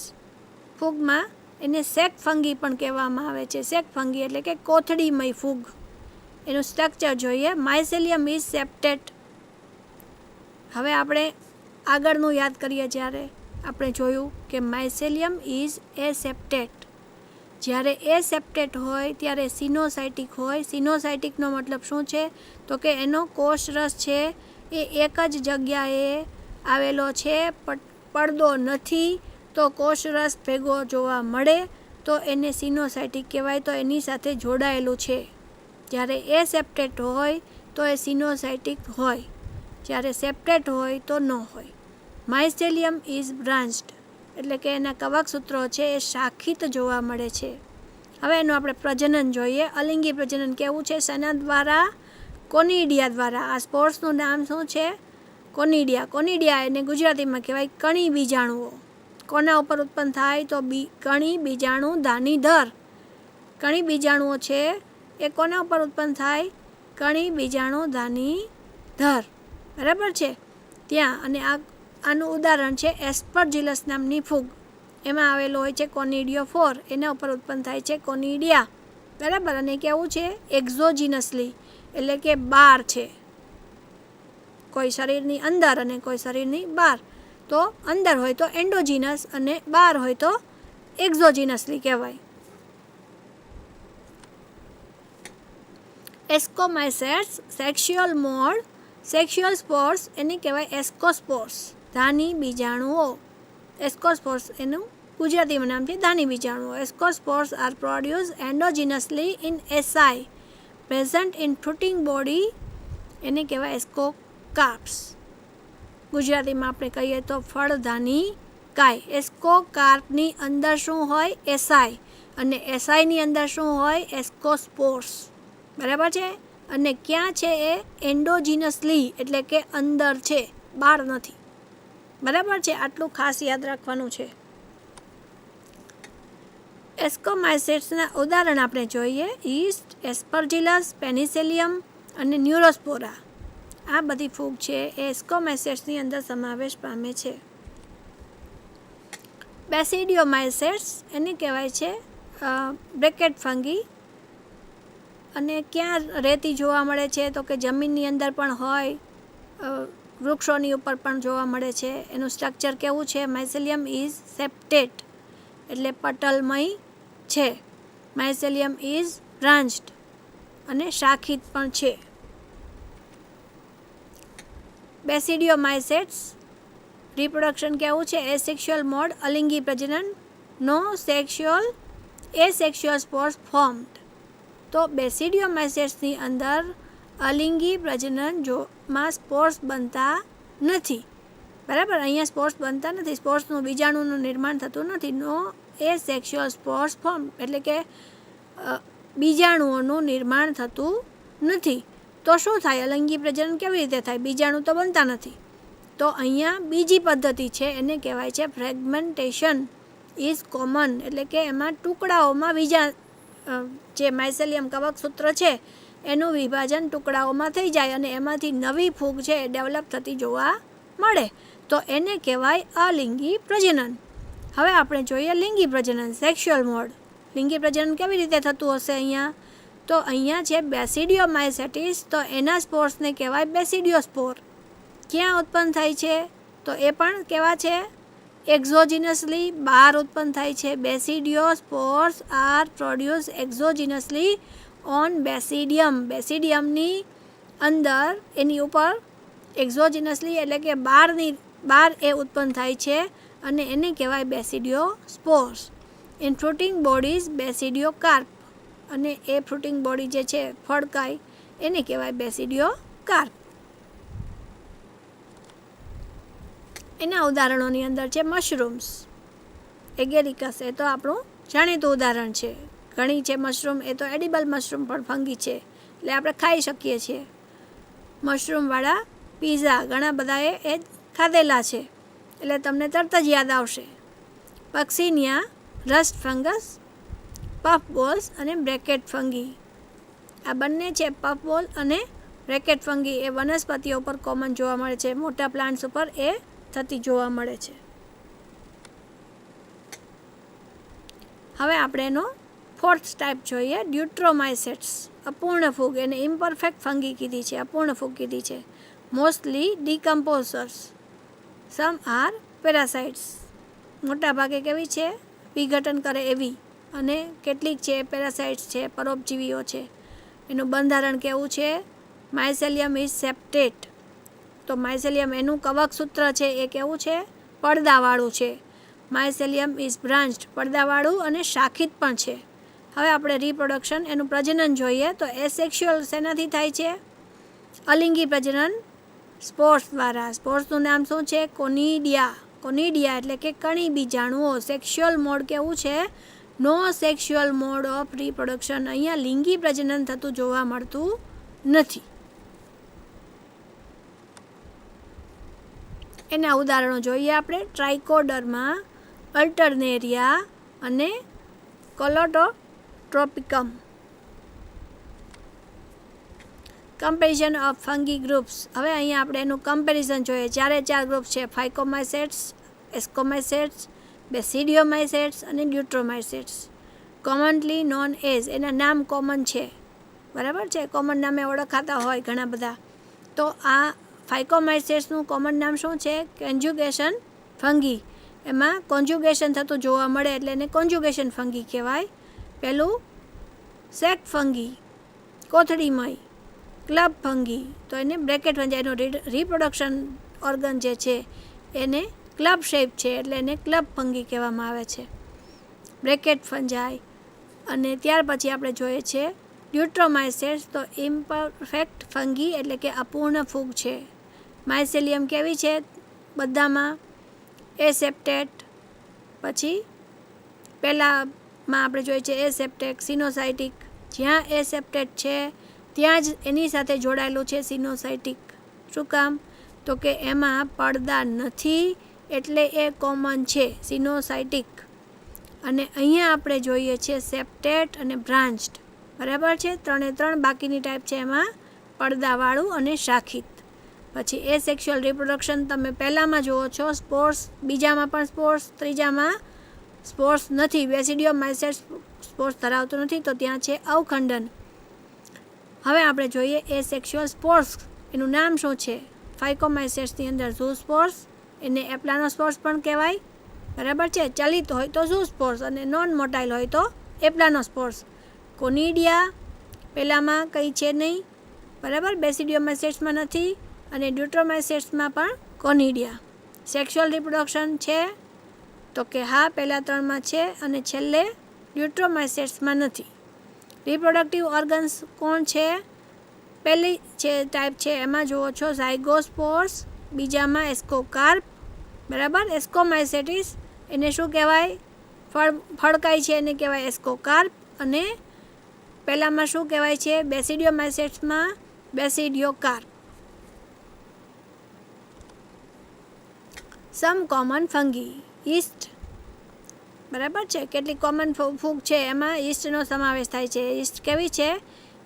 ફૂગમાં એને સેક ફંગી પણ કહેવામાં આવે છે. સેક ફંગી એટલે કે કોથળીમય ફૂગ. એનું સ્ટ્રક્ચર જોઈએ. માયસેલિયમ ઇઝ સેપ્ટેટ. હવે આપણે આગળનું યાદ કરીએ, જ્યારે આપણે જોયું કે માયસેલિયમ ઇઝ એ સેપ્ટેટ. જ્યારે એ સેપ્ટેટ હોય ત્યારે સિનોસાઇટિક હોય. સિનોસાઇટિકનો મતલબ શું છે? તો કે એનો કોષરસ છે એ એક જ જગ્યાએ આવેલો છે, પડદો નથી, તો કોષરસ ભેગો જોવા મળે તો એને સિનોસાઇટિક કહેવાય, તો એની સાથે જોડાયેલું છે. જ્યારે એ સેપ્ટેટ હોય તો એ સિનોસાઇટિક હોય, જ્યારે સેપ્ટેટ હોય તો ન હોય. માયસેલિયમ ઇઝ બ્રાન્ચ્ડ એટલે કે એના કવકસૂત્રો છે એ શાખિત જોવા મળે છે. હવે એનું આપણે પ્રજનન જોઈએ. અલિંગી પ્રજનન કેવું છે? શેના દ્વારા? કોનિડિયા દ્વારા. આ સ્પોર્સનું નામ શું છે? કોનિડિયા. કોનિડિયા એને ગુજરાતીમાં કહેવાય કણી બીજાણુઓ. કોના ઉપર ઉત્પન્ન થાય? તો કણી બીજાણુ દાનીધર. કણી બીજાણુઓ છે એ કોના ઉપર ઉત્પન્ન થાય? કણી બીજાણુ દાનીધર, બરાબર છે, ત્યાં. અને આનું ઉદાહરણ છે એસ્પરજિલસ નામની ફૂગ. એમાં આવેલો હોય છે કોનિડિયોફોર, એના ઉપર ઉત્પન્ન થાય છે કોનિડિયા, બરાબર. અને કેવું છે? એક્ઝોજીનસલી એટલે કે બહાર છે, કોઈ શરીરની અંદર અને કોઈ શરીરની બહાર. તો અંદર હોય તો એન્ડોજીનસ અને બહાર હોય તો એક્ઝોજીનસલી કહેવાય. એસ્કોમાઇસેટ્સ સેક્સ્યુઅલ મોડ. સેક્સ્યુઅલ સ્પોર્સ એને કહેવાય એસ્કોસ્પોર્સ, ધાની બીજાણુઓ. એસ્કોસ્પોર્સ એનું ગુજરાતીમાં નામ છે ધાની બીજાણુઓ. Ascospores are produce endogenously in asci present in fruiting body, એને કહેવાય એસ્કોકાર્પ્સ. ગુજરાતીમાં આપણે કહીએ તો ફળધાની કાય. એસ્કોકાર્પની અંદર શું હોય? એસાઈ. અને એસાઈની અંદર શું હોય? એસ્કોસ્પોર્સ, બરાબર છે. અને ક્યાં છે? એ એન્ડોજીનસલી એટલે કે અંદર છે, બહાર નથી, બરાબર છે. આટલું ખાસ યાદ રાખવાનું છે. એસ્કોમાઇસેટ્સના ઉદાહરણ આપણે જોઈએ. ઈસ્ટ, એસ્પરજિલસ, પેનિસેલિયમ અને ન્યુરોસ્પોરા. આ બધી ફૂગ છે એ એસ્કોમાઇસેટ્સની અંદર સમાવેશ પામે છે. બેસિડિયોમાઇસેટ્સ એને કહેવાય છે બ્રેકેટ ફંગી. અને ક્યાં રહેતી જોવા મળે છે? તો કે જમીનની અંદર પણ હોય, વૃક્ષોની ઉપર પણ જોવા મળે છે. એનું સ્ટ્રક્ચર કેવું છે? માયસેલિયમ ઇઝ સેપ્ટેટ. એટલે પટલમય છે. માઇસેલિયમ ઇઝ બ્રાન્ચ્ડ અને શાખિત પણ છે. બેસિડિયોમાઇસેટ્સ રિપ્રોડક્શન કેવું છે? એસેક્સ્યુઅલ મોડ, અલિંગી પ્રજનન, નો એસેક્સ્યુઅલ સ્પોર્સ ફોર્મ્ડ. તો બેસિડિયોમાઇસેટ્સની અંદર અલિંગી પ્રજનનમાં સ્પોર્સ બનતા નથી. બરાબર, અહીંયા સ્પોર્સ બનતા નથી. સ્પોર્સનું બીજાણુનું નિર્માણ થતું નથી. નો એસેક્સ્યુઅલ સ્પોર્સ ફોર્મ એટલે કે બીજાણુઓનું નિર્માણ થતું નથી. તો શું થાય? અલિંગી પ્રજનન કેવી રીતે થાય? બીજાણુ તો બનતા નથી. તો અહીંયા બીજી પદ્ધતિ છે, એને કહેવાય છે ફ્રેગમેન્ટેશન ઇઝ કોમન. એટલે કે એમાં ટુકડાઓમાં જે માઇસેલિયમ કવક સૂત્ર છે એનું વિભાજન ટુકડાઓમાં થઈ જાય અને એમાંથી નવી ફૂગ છે એ ડેવલપ થતી જોવા મળે. તો એને કહેવાય અલિંગી પ્રજનન. હવે આપણે જોઈએ લિંગી પ્રજનન, સેક્સ્યુઅલ મોડ. લિંગી પ્રજનન કેવી રીતે થતું હશે અહીંયા? તો અહીંયા છે બેસિડિયોમાઇસેટિસ, તો એના સ્પોર્સને કહેવાય બેસિડિયોસ્પોર. ક્યાં ઉત્પન્ન થાય છે? તો એ પણ કેવા છે? એક્ઝોજિનસલી બહાર ઉત્પન્ન થાય છે. બેસિડિયોસ્પોર્સ આર પ્રોડ્યુસ એક્ઝોજિનસલી ઓન બેસિડિયમ. બેસિડિયમની અંદર એની ઉપર એક્ઝોજિનસલી એટલે કે બહાર એ ઉત્પન્ન થાય છે અને એને કહેવાય બેસિડિયોસ્પોર્સ. ઇન ફ્રૂટિંગ બોડીઝ બેસિડિયોકાર્પ, અને એ ફ્રૂટિંગ બોડી જે છે ફળકાય એને કહેવાય બેસિડિયોકાર્પ. એના ઉદાહરણોની અંદર છે મશરૂમ્સ, એગેરિકસ, એ તો આપણું જાણીતું ઉદાહરણ છે. ઘણી છે મશરૂમ, એ તો એડિબલ મશરૂમ પણ ફંગી છે એટલે આપણે ખાઈ શકીએ છીએ. મશરૂમવાળા પીઝા ઘણા બધાએ એ ખાધેલા છે એટલે તમને તરત જ યાદ આવશે. પક્સિનિયા, રસ્ટ ફંગસ, પફ બોલ્સ અને બ્રેકેટ ફંગી. આ બંને છે પફ બોલ અને બ્રેકેટ ફંગી. એ વનસ્પતિઓ પર કોમન જોવા મળે છે. મોટા પ્લાન્ટ્સ ઉપર એ થતી જોવા મળે છે. હવે આપણે એનો ફોર્થ ટાઈપ જોઈએ, ડ્યુટ્રોમાઇસેટ્સ, અપૂર્ણ ફૂગ. એને ઇમ્પરફેક્ટ ફંગી કીધી છે, અપૂર્ણ ફૂગ કીધી છે. મોસ્ટલી ડીકમ્પોઝર્સ, સમ આર પેરાસાઇટ્સ. મોટા ભાગે કેવી છે? વિઘટન કરે એવી, અને કેટલીક છે પેરાસાઇટ્સ છે, પરોપજીવીઓ છે. એનું બંધારણ કેવું છે? Mycelium is સેપ્ટેટ. તો માઇસેલિયમ એનું કવક સૂત્ર છે એ કેવું છે? પડદાવાળું છે. માઇસેલિયમ ઇઝ બ્રાન્ચ્ડ, પડદાવાળું અને શાખિત પણ છે. હવે આપણે રિપ્રોડક્શન, એનું પ્રજનન જોઈએ. તો એસેક્સ્યુઅલ શેનાથી થાય છે? અલિંગી પ્રજનન સ્પોર્સ દ્વારા. સ્પોર્સનું નામ શું છે? કોનિડિયા. કોનિડિયા એટલે કે કણી બીજાણુઓ. સેક્સ્યુઅલ મોડ કેવું છે? નો સેક્સ્યુઅલ મોડ ઓફ રિપ્રોડક્શન. અહીંયા લિંગી પ્રજનન થતું જોવા મળતું નથી. એના ઉદાહરણો જોઈએ આપણે. ટ્રાઇકોડર્મા, અલ્ટરનેરિયા અને કોલોટોટ્રોપિકમ. Comparison of fungi groups. હવે અહીંયા આપણે એનું કમ્પેરિઝન જોઈએ. 4 ગ્રુપ છે: ફાઇકોમાઇસેટ્સ, એસ્કોમાઇસેટ્સ, બેસિડિયોમાઇસેટ્સ અને ડ્યુટ્રોમાઇસેટ્સ. કોમનલી નોન એઝ, એના નામ કોમન છે, બરાબર છે, કોમન નામે ઓળખાતા હોય ઘણા બધા. તો આ ફાઇકોમાઇસેટ્સનું કોમન નામ શું છે? Conjugation fungi. એમાં કોન્જ્યુગેશન થતું જોવા મળે એટલે એને કોન્જ્યુગેશન ફંગી કહેવાય. પેલું સેક ફંગી, કોથળીમય. ક્લબ ફંગી, તો એને બ્રેકેટ ફંગી. એનું રિપ્રોડક્શન ઓર્ગન જે છે એને ક્લબ શેપ છે એટલે એને ક્લબ ફંગી કહેવામાં આવે છે. બ્રેકેટ ફંજાઈ. અને ત્યાર પછી આપણે જોઈએ છે ડ્યુટ્રોમાઇસેટ્સ. તો ઇમ્પરફેક્ટ ફંગી એટલે કે અપૂર્ણ ફૂગ છે. માઇસેલિયમ કેવી છે? બધામાં એસેપ્ટેટ. પછી પહેલાંમાં આપણે જોઈએ છે એસેપ્ટેક, સિનોસાઇટિક. જ્યાં એસેપ્ટેટ છે ત્યાં જ એની સાથે જોડાયેલું છે સિનોસાઇટિક. શું કામ? તો કે એમાં પડદા નથી એટલે એ કોમન છે, સિનોસાઇટિક. અને અહીંયા આપણે જોઈએ છીએ સેપ્ટેટ અને બ્રાન્ચ્ડ. બરાબર છે, 3 બાકીની ટાઈપ છે એમાં પડદાવાળું અને શાખિત. પછી એ સેક્સ્યુઅલ રિપ્રોડક્શન તમે પહેલાંમાં જુઓ છો, સ્પોર્સ. બીજામાં પણ સ્પોર્સ, ત્રીજામાં સ્પોર્સ નથી. બેસિડિયોમાઇસેટ્સ સ્પોર્સ ધરાવતું નથી, તો ત્યાં છે અવખંડન. હવે આપણે જોઈએ એ સેક્સ્યુઅલ સ્પોર્સ. એનું નામ શું છે? ફાઇકોમાઇસેટ્સની અંદર ઝૂસ્પોર્સ, એને એપ્લાનોસ્પોર્સ પણ કહેવાય. બરાબર છે. ચલિત હોય તો ઝૂસ્પોર્સ અને નોન મોટાઇલ હોય તો એપ્લાનોસ્પોર્સ. કોનિડિયા પહેલાંમાં કંઈ છે નહીં, બરાબર. બેસિડિયોમાઇસેટ્સમાં નથી અને ડ્યુટ્રોમાઇસેટ્સમાં પણ કોનિડિયા. સેક્સ્યુઅલ રિપ્રોડક્શન છે તો કે હા, પહેલાં 3માં છે અને છેલ્લે ડ્યુટ્રોમાઇસેટ્સમાં નથી. રિપ્રોડક્ટિવ ઓર્ગન્સ કોણ છે? પહેલી છે ટાઈપ છે એમાં જુઓ છો ઝાયગોસ્પોર્સ, બીજામાં એસ્કોકાર્પ, બરાબર. એસ્કોમાઇસેટિસ એને શું કહેવાય? ફળકાય છે એને કહેવાય એસ્કોકાર્પ. અને પહેલાંમાં શું કહેવાય છે? બેસિડિયોમાઇસેટ્સમાં બેસિડિયોકાર્પ. સમ કોમન ફંગી. યીસ્ટ, બરાબર છે. કેટલીક કોમન ફૂગ છે એમાં યીસ્ટનો સમાવેશ થાય છે. યીસ્ટ કેવી છે?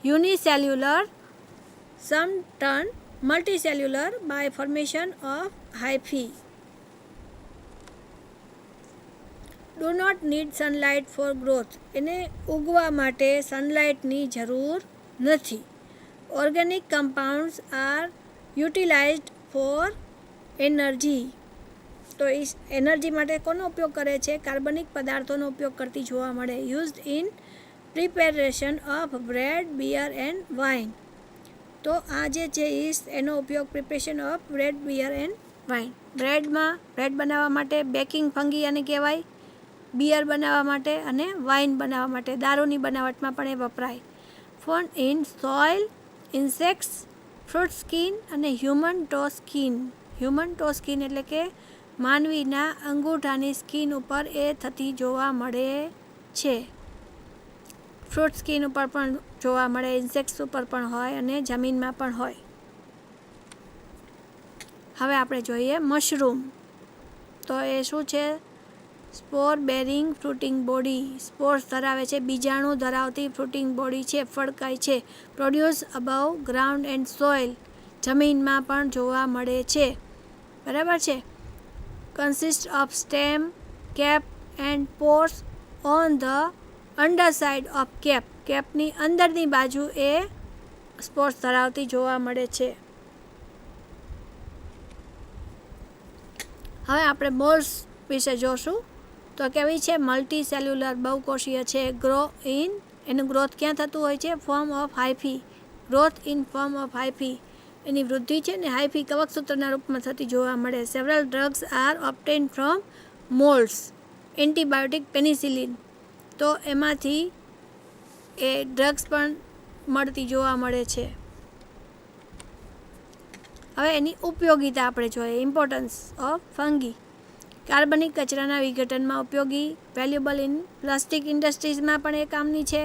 Unicellular, some turn multicellular by formation of hyphae. Do not need sunlight for growth. એને ઉગવા માટે સનલાઇટની જરૂર નથી. Organic compounds are utilized for energy. તો એનર્જી માટે કોનો ઉપયોગ કરે છે? કાર્બનિક પદાર્થોનો ઉપયોગ કરતી જોવા મળે. Used in preparation of bread, beer and wine. તો આ જે છે યીસ્ટ એનો ઉપયોગ preparation of bread, beer and wine. Bread બનાવવા માટે બેકિંગ ફંગી અને કહેવાય, બિયર બનાવવા માટે અને વાઇન બનાવવા માટે, દારૂની બનાવટમાં પણ એ વપરાય. Phone in soil, insects, fruit skin અને હ્યુમન ટો સ્કીન. હ્યુમન ટો સ્કીન એટલે કે માનવીના અંગૂઠાની સ્કીન ઉપર એ થતી જોવા મળે છે. ફ્રૂટ સ્કીન ઉપર પણ જોવા મળે, ઇન્સેક્ટ્સ ઉપર પણ હોય અને જમીનમાં પણ હોય. હવે આપણે જોઈએ મશરૂમ. તો એ શું છે? Spore bearing fruiting body. Spores ધરાવે છે, બીજાણુ ધરાવતી ફ્રૂટિંગ બોડી છે, ફળકાય છે. Produce above ground and soil. જમીનમાં પણ જોવા મળે છે, બરાબર છે. Consist of stem, cap and pores on the underside of cap. કેપની અંદરની બાજુ એ સ્પોર્સ ધરાવતી જોવા મળે છે. હવે આપણે મોલ્સ વિશે જોશું. તો કેવી છે? મલ્ટી સેલ્યુલર, બહુકોષીય છે. એનું ગ્રોથ ક્યાં થતું હોય છે? Form of hyphae. Growth in form of hyphae. એની વૃદ્ધિ છે ને હાયફી કવકસૂત્રના રૂપમાં થતી જોવા મળે. Several drugs are obtained from moulds. Antibiotic, penicillin. તો એમાંથી એ ડ્રગ્સ પણ મળતી જોવા મળે છે. હવે એની ઉપયોગિતા આપણે જોઈએ. Importance of fungi. કાર્બનિક કચરાના વિઘટનમાં ઉપયોગી. વેલ્યુબલ ઇન પ્લાસ્ટિક ઇન્ડસ્ટ્રીઝમાં પણ એ કામની છે.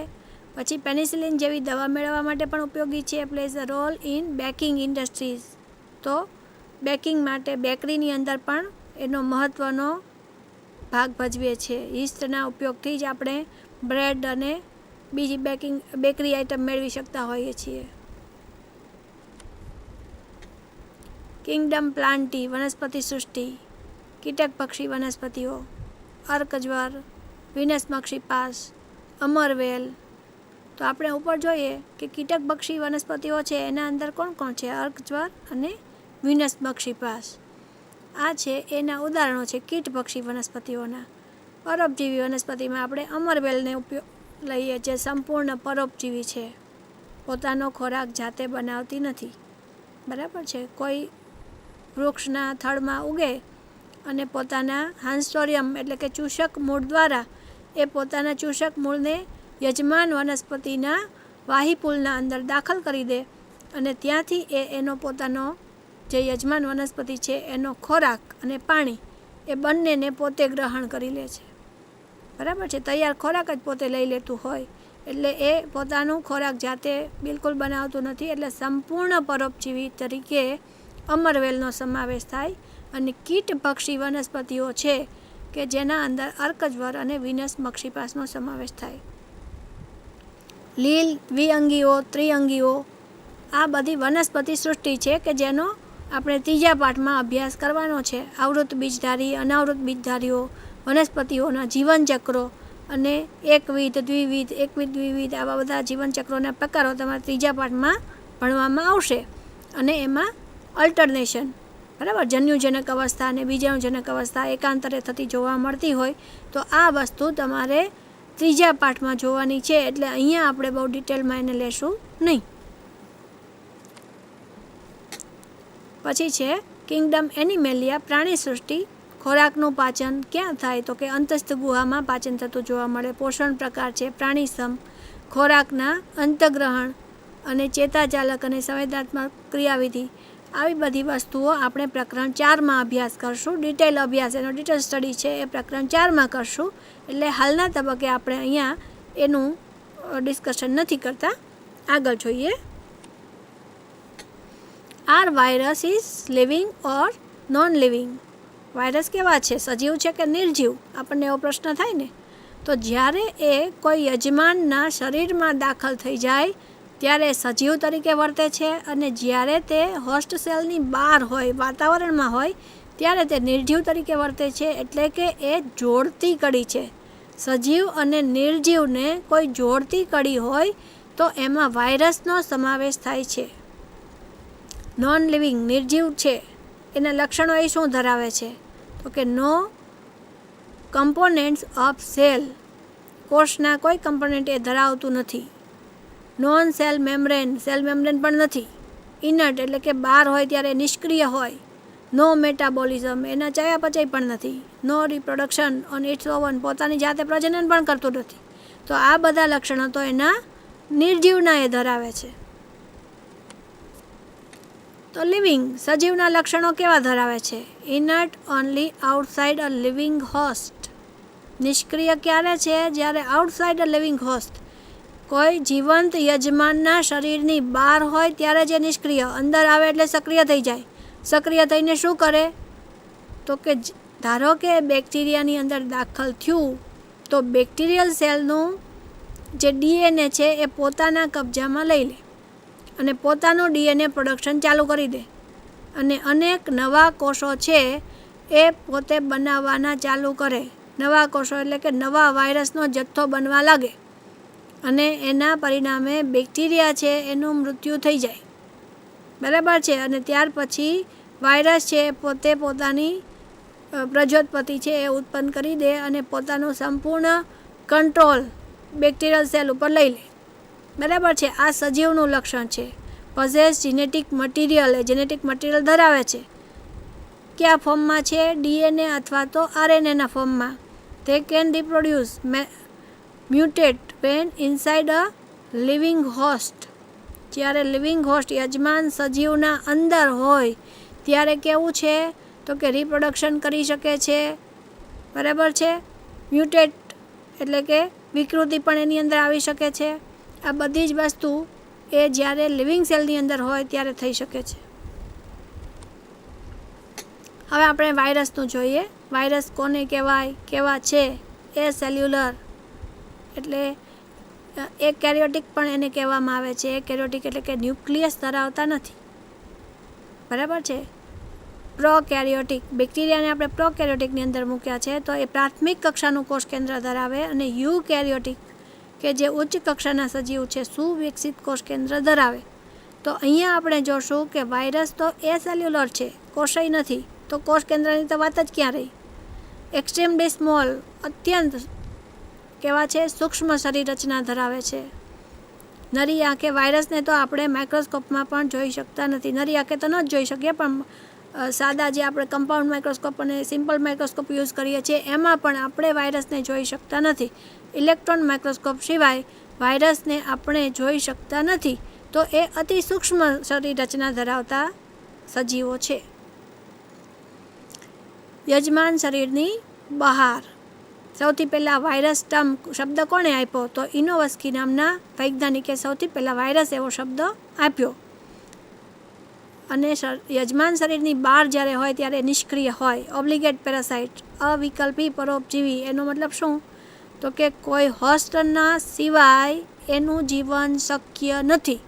પછી પેનિસિલિન જેવી દવા મેળવવા માટે પણ ઉપયોગી છે. Plays a role in baking industries. તો બેકિંગ માટે બેકરીની અંદર પણ એનો મહત્ત્વનો ભાગ ભજવે છે. યીસ્ટના ઉપયોગથી જ આપણે બ્રેડ અને બીજી બેકરી આઇટમ મેળવી શકતા હોઈએ છીએ. કિંગડમ પ્લાન્ટી, વનસ્પતિ સૃષ્ટિ. કીટક પક્ષી વનસ્પતિઓ. અર્કજ્વર, વિનસ મક્ષીપાસ, અમરવેલ. તો આપણે ઉપર જોઈએ કે કીટક પક્ષી વનસ્પતિઓ છે એના અંદર કોણ કોણ છે? અર્કજ્વર અને વિનસ મક્ષીપાસ. આ છે એના ઉદાહરણો છે કીટ પક્ષી વનસ્પતિઓના. પરોપજીવી વનસ્પતિમાં આપણે અમરવેલને લઈએ, જે સંપૂર્ણ પરોપજીવી છે. પોતાનો ખોરાક જાતે બનાવતી નથી, બરાબર છે. કોઈ વૃક્ષના થડમાં ઉગે અને પોતાના હાન્સ્ટોરિયમ એટલે કે ચૂષક મૂળ દ્વારા એ પોતાના ચૂષક મૂળને યજમાન વનસ્પતિના વાહીપુલના અંદર દાખલ કરી દે અને ત્યાંથી એનો પોતાનો જે યજમાન વનસ્પતિ છે એનો ખોરાક અને પાણી એ બંનેને પોતે ગ્રહણ કરી લે છે, બરાબર છે. તૈયાર ખોરાક જ પોતે લઈ લેતું હોય એટલે એ પોતાનું ખોરાક જાતે બિલકુલ બનાવતું નથી. એટલે સંપૂર્ણ પરોપજીવી તરીકે અમરવેલનો સમાવેશ થાય. અને કીટ પક્ષી વનસ્પતિઓ છે કે જેના અંદર અર્કજ્વર અને વિનસ મક્ષીપાસનો સમાવેશ થાય. લીલ, દ્વિઅંગીઓ, ત્રિઅંગીઓ, આ બધી વનસ્પતિ સૃષ્ટિ છે કે જેનો આપણે ત્રીજા પાઠમાં અભ્યાસ કરવાનો છે. આવૃત બીજધારી, અનાવૃત બીજધારીઓ, વનસ્પતિઓના જીવનચક્રો અને એકવિધ, દ્વિવિધ આવા બધા જીવનચક્રોના પ્રકારો તમારા ત્રીજા પાઠમાં ભણવામાં આવશે. અને એમાં અલ્ટરનેશન બરાબર, જન્યુજનક અવસ્થા અને બીજાણુજનક અવસ્થા એકાંતરે થતી જોવા મળતી હોય તો આ વસ્તુ તમારે ત્રીજા પાઠમાં જોવાની છે, એટલે અહીંયા આપણે બહુ ડિટેલમાં એને લેશું નહીં. પછી છે કિંગડમ એનિમેલિયા, પ્રાણી સૃષ્ટિ. ખોરાકનું પાચન ક્યાં થાય? તો કે અંતસ્થ ગુહામાં પાચન થતું જોવા મળે. પોષણ પ્રકાર છે પ્રાણીસમ, ખોરાકના અંતગ્રહણ અને ચેતાચાલક અને સંવેદનાત્મક ક્રિયાવિધિ. આવી બધી વસ્તુઓ આપણે પ્રકરણ 4માં અભ્યાસ કરશું. ડિટેલ અભ્યાસ, એનો ડિટેલ સ્ટડી છે એ પ્રકરણ 4માં કરશું. એટલે હાલના તબક્કે આપણે અહીંયા એનું ડિસ્કશન નથી કરતા. આગળ જોઈએ. Are virus is living or non living? Virus કેવા છે, સજીવ છે કે નિર્જીવ? આપણને એવો પ્રશ્ન થાય ને. તો જ્યારે એ કોઈ યજમાનના શરીરમાં દાખલ થઈ જાય ત્યારે સજીવ તરીકે વર્તે છે, અને જ્યારે તે હોસ્ટ સેલની બહાર હોય, વાતાવરણમાં હોય, ત્યારે તે નિર્જીવ તરીકે વર્તે છે. એટલે કે એ જોડતી કડી છે. સજીવ અને નિર્જીવને કોઈ જોડતી કડી હોય તો એમાં વાયરસનો સમાવેશ થાય છે. નોન લિવિંગ, નિર્જીવ છે, એના લક્ષણો એ શું ધરાવે છે? તો કે નો કમ્પોનેન્ટ્સ ઓફ સેલ, કોષના કોઈ કમ્પોનેન્ટ એ ધરાવતું નથી. Non cell membrane, cell membrane પણ નથી. ઇનર્ટ એટલે કે બહાર હોય ત્યારે નિષ્ક્રિય હોય. નો મેટાબોલિઝમ, એના ચયાપચય પણ નથી. નો રિપ્રોડક્શન ઓન ઇટ્સ ઓવન, પોતાની જાતે પ્રજનન પણ કરતું નથી. તો આ બધા લક્ષણો તો એના નિર્જીવના એ ધરાવે છે. તો લિવિંગ, સજીવના લક્ષણો કેવા ધરાવે છે? ઇનર્ટ ઓનલી આઉટસાઇડ અ લિવિંગ હોસ્ટ. નિષ્ક્રિય ક્યારે છે? જ્યારે આઉટસાઇડ અ લિવિંગ હોસ્ટ, કોઈ જીવંત યજમાનના શરીરની બહાર હોય ત્યારે જે નિષ્ક્રિય, અંદર આવે એટલે સક્રિય થઈ જાય. સક્રિય થઈને શું કરે? તો કે ધારો કે બેક્ટેરિયાની અંદર દાખલ થયું તો બેક્ટેરિયલ સેલનું જે ડીએનએ છે એ પોતાના કબજામાં લઈ લે અને પોતાનું ડીએનએ પ્રોડક્શન ચાલુ કરી દે, અને અનેક નવા કોષો છે એ પોતે બનાવવાના ચાલુ કરે. નવા કોષો એટલે કે નવા વાયરસનો જથ્થો બનવા લાગે, અને એના પરિણામે બેક્ટેરિયા છે એનું મૃત્યુ થઈ જાય. બરાબર છે. અને ત્યાર પછી વાયરસ છે પોતે પોતાની પ્રજોત્પત્તિ છે એ ઉત્પન્ન કરી દે અને પોતાનું સંપૂર્ણ કંટ્રોલ બેક્ટેરિયલ સેલ ઉપર લઈ લે. બરાબર છે. આ સજીવનું લક્ષણ છે. પોઝેસ જેનેટિક મટીરિયલ, એ જેનેટિક મટીરિયલ ધરાવે છે. કયા ફોર્મમાં છે? ડીએનએ અથવા તો આરએનએના ફોર્મમાં. તે can reproduce mutate when inside a living host. જ્યારે લિવિંગ હોસ્ટ, યજમાન સજીવના અંદર હોય ત્યારે કેવું છે? તો કે રિપ્રોડક્શન કરી શકે છે. બરાબર છે. મ્યુટેટ એટલે કે વિકૃતિ પણ એની અંદર આવી શકે છે. આ બધી જ વસ્તુ એ જ્યારે લિવિંગ સેલની અંદર હોય ત્યારે થઈ શકે છે. હવે આપણે વાયરસનું જોઈએ. વાયરસ કોને કહેવાય, કેવા છે? એ સેલ્યુલર એટલે એકેરિયોટિક પણ એને કહેવામાં આવે છે. એકેરિયોટિક એટલે કે ન્યુક્લિયસ ધરાવતા નથી. બરાબર છે. પ્રોકેરિયોટિક, બેક્ટેરિયાને આપણે પ્રોકેરિયોટિકની અંદર મૂક્યા છે તો એ પ્રાથમિક કક્ષાનું કોષ કેન્દ્ર ધરાવે, અને યુકેરિયોટિક કે જે ઉચ્ચ કક્ષાના સજીવ છે સુવિકસિત કોષ કેન્દ્ર ધરાવે. તો અહીંયા આપણે જોશું કે વાયરસ તો એ સેલ્યુલર છે, કોષય નથી, તો કોષ કેન્દ્રની તો વાત જ ક્યાં રહી. એક્સ્ટ્રીમલી સ્મોલ, અત્યંત કેવા છે? સૂક્ષ્મ શરીર રચના ધરાવે છે. નરી આંખે વાયરસને તો આપણે માઇક્રોસ્કોપમાં પણ જોઈ શકતા નથી. નરી આંખે તો ન જ જોઈ શકીએ, પણ સાદા જે આપણે કમ્પાઉન્ડ માઇક્રોસ્કોપ અને સિમ્પલ માઇક્રોસ્કોપ યુઝ કરીએ છીએ એમાં પણ આપણે વાયરસને જોઈ શકતા નથી. ઇલેક્ટ્રોન માઇક્રોસ્કોપ સિવાય વાયરસને આપણે જોઈ શકતા નથી. તો એ અતિ સૂક્ષ્મ શરીર રચના ધરાવતા સજીવો છે. યજમાન શરીરની બહાર, સૌથી પહેલાં વાયરસ ટર્મ શબ્દ કોણે આપ્યો? તો ઇનોવસ્કી નામના વૈજ્ઞાનિકે સૌથી પહેલાં વાયરસ એવો શબ્દ આપ્યો. અને યજમાન શરીરની બહાર જ્યારે હોય ત્યારે નિષ્ક્રિય હોય. ઓબ્લિગેટ પેરાસાઇટ, અવિકલ્પી પરોપજીવી. એનો મતલબ શું? તો કે કોઈ હોસ્ટના સિવાય એનું જીવન શક્ય નથી,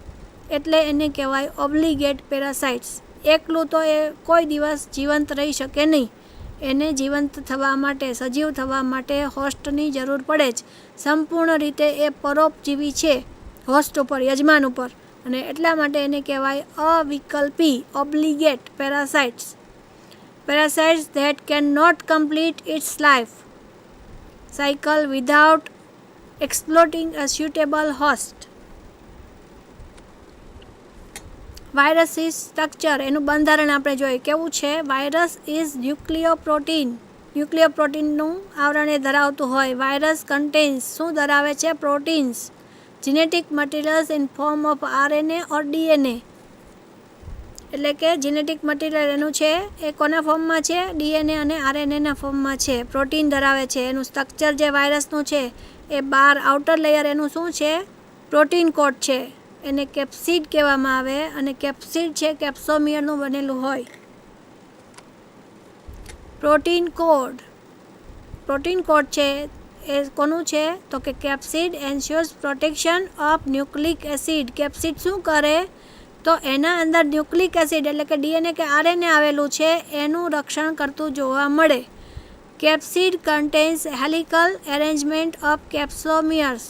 એટલે એને કહેવાય ઓબ્લિગેટ પેરાસાઇટ્સ. એકલું તો એ કોઈ દિવસ જીવંત રહી શકે નહીં. એને જીવંત થવા માટે, સજીવ થવા માટે હોસ્ટની જરૂર પડે જ. સંપૂર્ણ રીતે એ પરોપજીવી છે હોસ્ટ ઉપર, યજમાન ઉપર, અને એટલા માટે એને કહેવાય અવિકલ્પી ઓબ્લિગેટ parasites. parasites that cannot complete its life cycle without exploiting a suitable host. Viruses structure, એનું બંધારણ આપણે જોઈએ કેવું છે. વાયરસ ઇઝ ન્યુક્લિયોપ્રોટીનનું આવરણ એ ધરાવતું હોય. વાયરસ કન્ટેન્સ શું ધરાવે છે? Proteins. Genetic materials in form of RNA or DNA, એટલે કે જીનેટિક મટીરિયલ એનું છે એ કોના ફોર્મમાં છે? DNA અને RNAના ફોર્મમાં છે. પ્રોટીન ધરાવે છે. એનું સ્ટ્રક્ચર જે વાયરસનું છે એ બહાર આઉટર લેયર એનું શું છે? પ્રોટીન કોટ છે. એને કેપ્સિડ કહેવામાં આવે અને કેપ્સિડ છે કેપ્સોમિયરનું બનેલું હોય. પ્રોટીન કોડ છે એ કોનું છે? તો કે કેપ્સિડ એન્શ્યોર્સ પ્રોટેક્શન ઓફ ન્યુક્લિક એસિડ. કેપ્સિડ શું કરે? તો એના અંદર ન્યુક્લિક એસિડ એટલે કે DNA કે RNA આવેલું છે એનું રક્ષણ કરતું જોવા મળે. કેપ્સિડ કન્ટેન્સ હેલિકલ એરેન્જમેન્ટ ઓફ કેપ્સોમિયર્સ.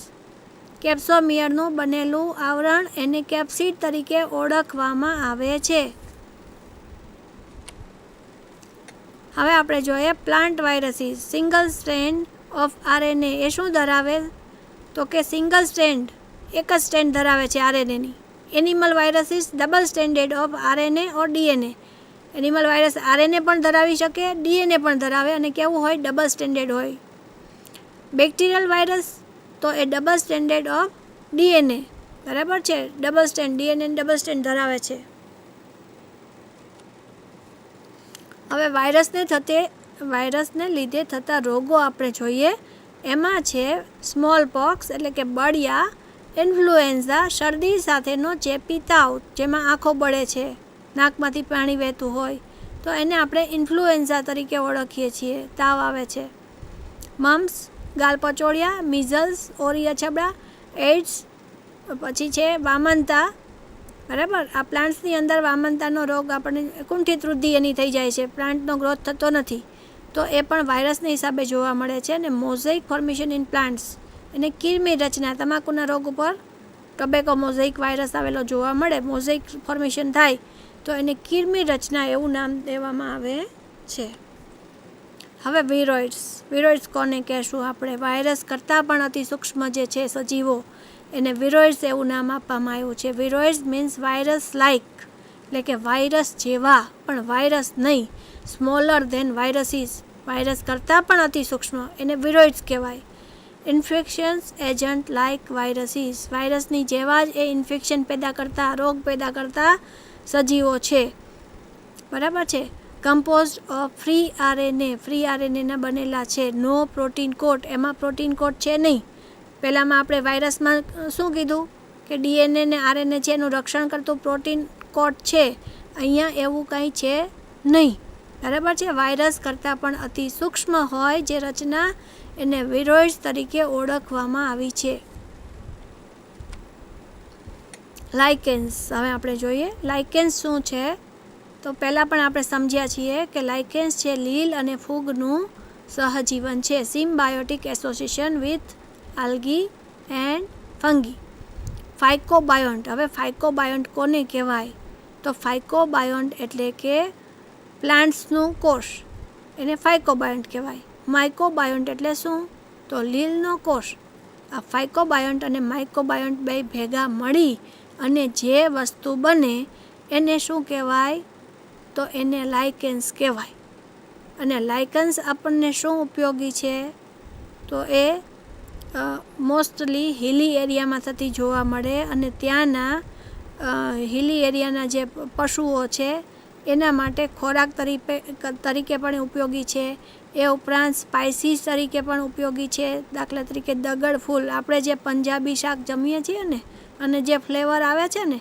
કેપ્સોમિયરનું બનેલું આવરણ એને કેપ્સિડ તરીકે ઓળખવામાં આવે છે. હવે આપણે જોઈએ plant viruses. Single strand of RNA એ શું ધરાવે? તો કે સિંગલ સ્ટ્રેન્ડ, એક જ સ્ટ્રેન્ડ ધરાવે છે RNAની. Animal viruses double stranded of RNA or DNA. Animal virus RNA પણ ધરાવી શકે, DNA પણ ધરાવે અને કેવું હોય? ડબલ સ્ટ્રેન્ડેડ હોય. બેક્ટેરિયલ વાયરસ તો એ ડબલ સ્ટ્રેન્ડેડ ઓફ DNA, બરાબર છે. Double strand DNA double strand ધરાવે છે. હવે વાયરસને લીધે થતા રોગો આપણે જોઈએ. એમાં છે સ્મોલ પોક્સ એટલે કે બળિયા, ઇન્ફ્લુએન્ઝા શરદી સાથેનો ચેપી તાવ જેમાં આંખો બળે છે, નાકમાંથી પાણી વહેતું હોય તો એને આપણે ઇન્ફ્લુએન્ઝા તરીકે ઓળખીએ છીએ. તાવ આવે છે. મમ્સ, ગાલપચોળિયા, મિઝલ્સ, ઓરી અછબડા, એઇડ્સ, પછી છે વામનતા. બરાબર, આ પ્લાન્ટ્સની અંદર વામનતાનો રોગ આપણને કુંઠિત વૃદ્ધિ એની થઈ જાય છે, પ્લાન્ટનો ગ્રોથ થતો નથી, તો એ પણ વાયરસના હિસાબે જોવા મળે છે. અને મોઝેઇક ફોર્મેશન ઇન પ્લાન્ટ્સ, એને કીરમી રચના, તમાકુના રોગ ઉપર ટોબેકો મોઝેઇક વાયરસ આવેલો જોવા મળે. મોઝેઇક ફોર્મેશન થાય તો એને કીરમી રચના એવું નામ દેવામાં આવે છે. હવે વિરોઇડ્સ કોને કહેશું આપણે? વાયરસ કરતાં પણ અતિ સૂક્ષ્મ જે છે સજીવો, એને વિરોઇડ્સ એવું નામ આપવામાં આવ્યું છે. વિરોઇડ્સ મીન્સ વાયરસ લાઇક, એટલે કે વાયરસ જેવા પણ વાયરસ નહીં. સ્મોલર ધેન વાયરસીસ, વાયરસ કરતાં પણ અતિ સૂક્ષ્મ, એને વિરોઇડ્સ કહેવાય. ઇન્ફેક્શન્સ એજન્ટ લાઇક વાયરસીસ, વાયરસની જેવા જ એ ઇન્ફેક્શન પેદા કરતા, રોગ પેદા કરતા સજીવો છે. બરાબર છે. કમ્પોઝડ ઓફ ફ્રી RNAના બનેલા છે. નો પ્રોટીન કોટ, એમાં પ્રોટીન કોટ છે નહીં. પહેલાંમાં આપણે વાયરસમાં શું કીધું કે DNA ને RNA છે એનું રક્ષણ કરતું પ્રોટીન કોટ છે. અહીંયા એવું કંઈ છે નહીં. બરાબર છે. વાયરસ કરતાં પણ અતિ સૂક્ષ્મ હોય જે રચના, એને વિરોઇડ્સ તરીકે ઓળખવામાં આવી છે. લાઇકેન્સ હવે આપણે જોઈએ. લાઇકેન્સ શું છે? તો પહેલાં પણ આપણે સમજ્યા છીએ કે લાઇકેન્સ છે લીલ અને ફૂગનું સહજીવન છે. Symbiotic association with algae and fungi. Phycobiont, હવે ફાઇકોબાયોન્ટ કોને કહેવાય? તો ફાઇકોબાયોન્ટ એટલે કે પ્લાન્ટ્સનું કોષ, એને ફાઇકોબાયોન્ટ કહેવાય. માઇકોબાયોન્ટ એટલે શું? તો લીલનો કોષ. આ ફાઇકોબાયોન્ટ અને માઇકોબાયોન્ટ બે ભેગા મળી અને જે વસ્તુ બને એને શું કહેવાય? તો એને લાઇકેન્સ કહેવાય. અને લાઇકેન્સ આપણને શું ઉપયોગી છે? તો એ મોસ્ટલી હિલી એરિયામાં થતી જોવા મળે અને ત્યાંના હિલી એરિયાના જે પશુઓ છે એના માટે ખોરાક તરીકે પણ ઉપયોગી છે. એ ઉપરાંત સ્પાઇસીસ તરીકે પણ ઉપયોગી છે. દાખલા તરીકે દગડ ફૂલ, આપણે જે પંજાબી શાક જમીએ છીએ ને અને જે ફ્લેવર આવે છે ને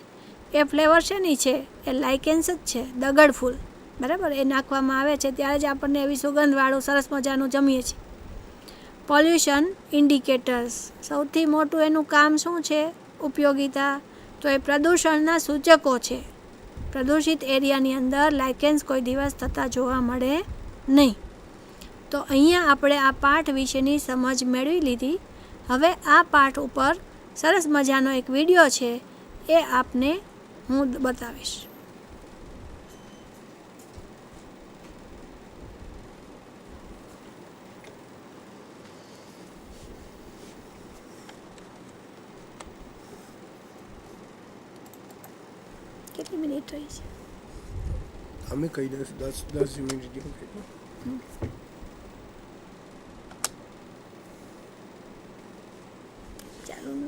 એ ફ્લેવર શેની છે? એ લાઇકેન્સ જ છે, દગડ ફૂલ. બરાબર, એ નાખવામાં આવે છે ત્યારે જ આપણને એવી સુગંધવાળું સરસ મજાનું જમીએ છીએ. પોલ્યુશન ઇન્ડિકેટર્સ, સૌથી મોટું એનું કામ શું છે? ઉપયોગિતા, તો એ પ્રદૂષણના સૂચકો છે. પ્રદૂષિત એરિયાની અંદર લાઇકેન્સ કોઈ દિવસ થતા જોવા મળે નહીં. તો અહીંયા આપણે આ પાઠ વિશેની સમજ મેળવી લીધી. હવે આ પાઠ ઉપર સરસ મજાનો એક વિડીયો છે એ આપને હું બતાવીશ. કેટલી મિનિટ થઈ છે? અમે કહી 10 મિનિટ જેવું કેટલું. ચાલુ ન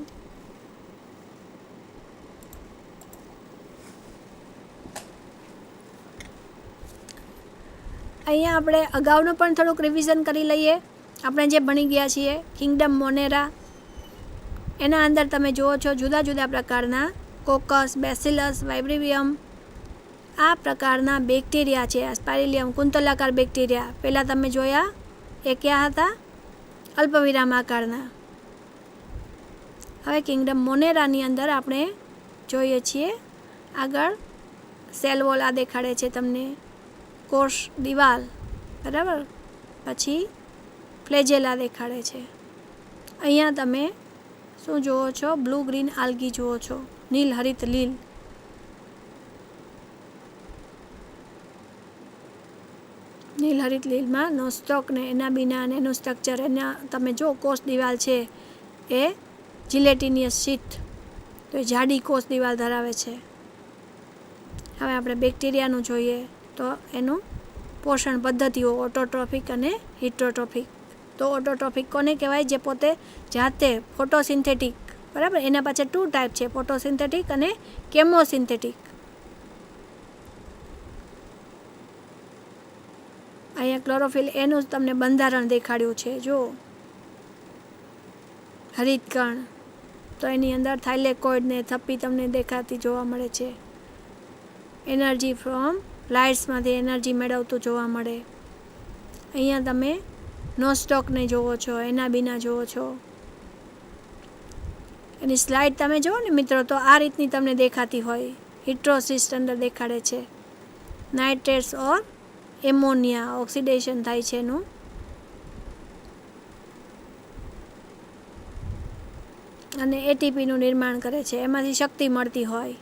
અહીંયા આપણે અગાઉનું પણ થોડુંક રિવિઝન કરી લઈએ. આપણે જે ભણી ગયા છીએ કિંગડમ મોનેરા, એના અંદર તમે જુઓ છો જુદા જુદા પ્રકારના કોકસ, બેસિલસ, વાઇબ્રિવિયમ, આ પ્રકારના બેક્ટેરિયા છે. સ્પાઇરિલિયમ કુંતલાકાર બેક્ટેરિયા પહેલાં તમે જોયા એ કયા હતા? અલ્પવિરામ આકારના. હવે કિંગડમ મોનેરાની અંદર આપણે જોઈએ છીએ આગળ સેલ વોલ આ દેખાડે છે તમને, કોષ દિવાલ, બરાબર, પછી ફ્લેજેલા દેખાડે છે. અહીંયા તમે શું જુઓ છો? બ્લુ ગ્રીન આલ્ગી જુઓ છો, નીલ હરિત લીલ. નીલ હરિત લીલમાં નોસ્ટોક ને એના બીના અને એનું સ્ટ્રક્ચર, એના તમે જો કોષ દિવાલ છે એ જિલેટિનિયસ શીટ, તો એ જાડી કોષ દિવાલ ધરાવે છે. હવે આપણે બેક્ટેરિયાનું જોઈએ તો એનું પોષણ પદ્ધતિઓ ઓટોટ્રોફિક અને હિટ્રોટ્રોફિક. તો ઓટોટ્રોફિક કોને કહેવાય? જે પોતે જાતે ફોટોસિન્થેટિક, બરાબર. એના પાછળ 2 ટાઈપ છે, ફોટોસિન્થેટિક અને કેમોસિન્થેટિક. અહીંયા ક્લોરોફિલ એનું જ તમને બંધારણ દેખાડ્યું છે. જો હરિતકણ, તો એની અંદર થાઇલેકોઇડ ને થપ્પી તમને દેખાતી જોવા મળે છે. એનર્જી ફ્રોમ લાઇટ્સમાંથી એનર્જી મેળવતું જોવા મળે. અહીંયા તમે નોસ્ટોકને જુઓ છો, એના બીના જુઓ છો. એની સ્લાઇડ તમે જુઓ ને મિત્રો, તો આ રીતની તમને દેખાતી હોય. હિટ્રોસિસ્ટ અંદર દેખાડે છે. નાઇટ્રેટ્સ ઓર એમોનિયા ઓક્સિડેશન થાય છે એનું. અને એટીપીનું નિર્માણ કરે છે, એમાંથી શક્તિ મળતી હોય.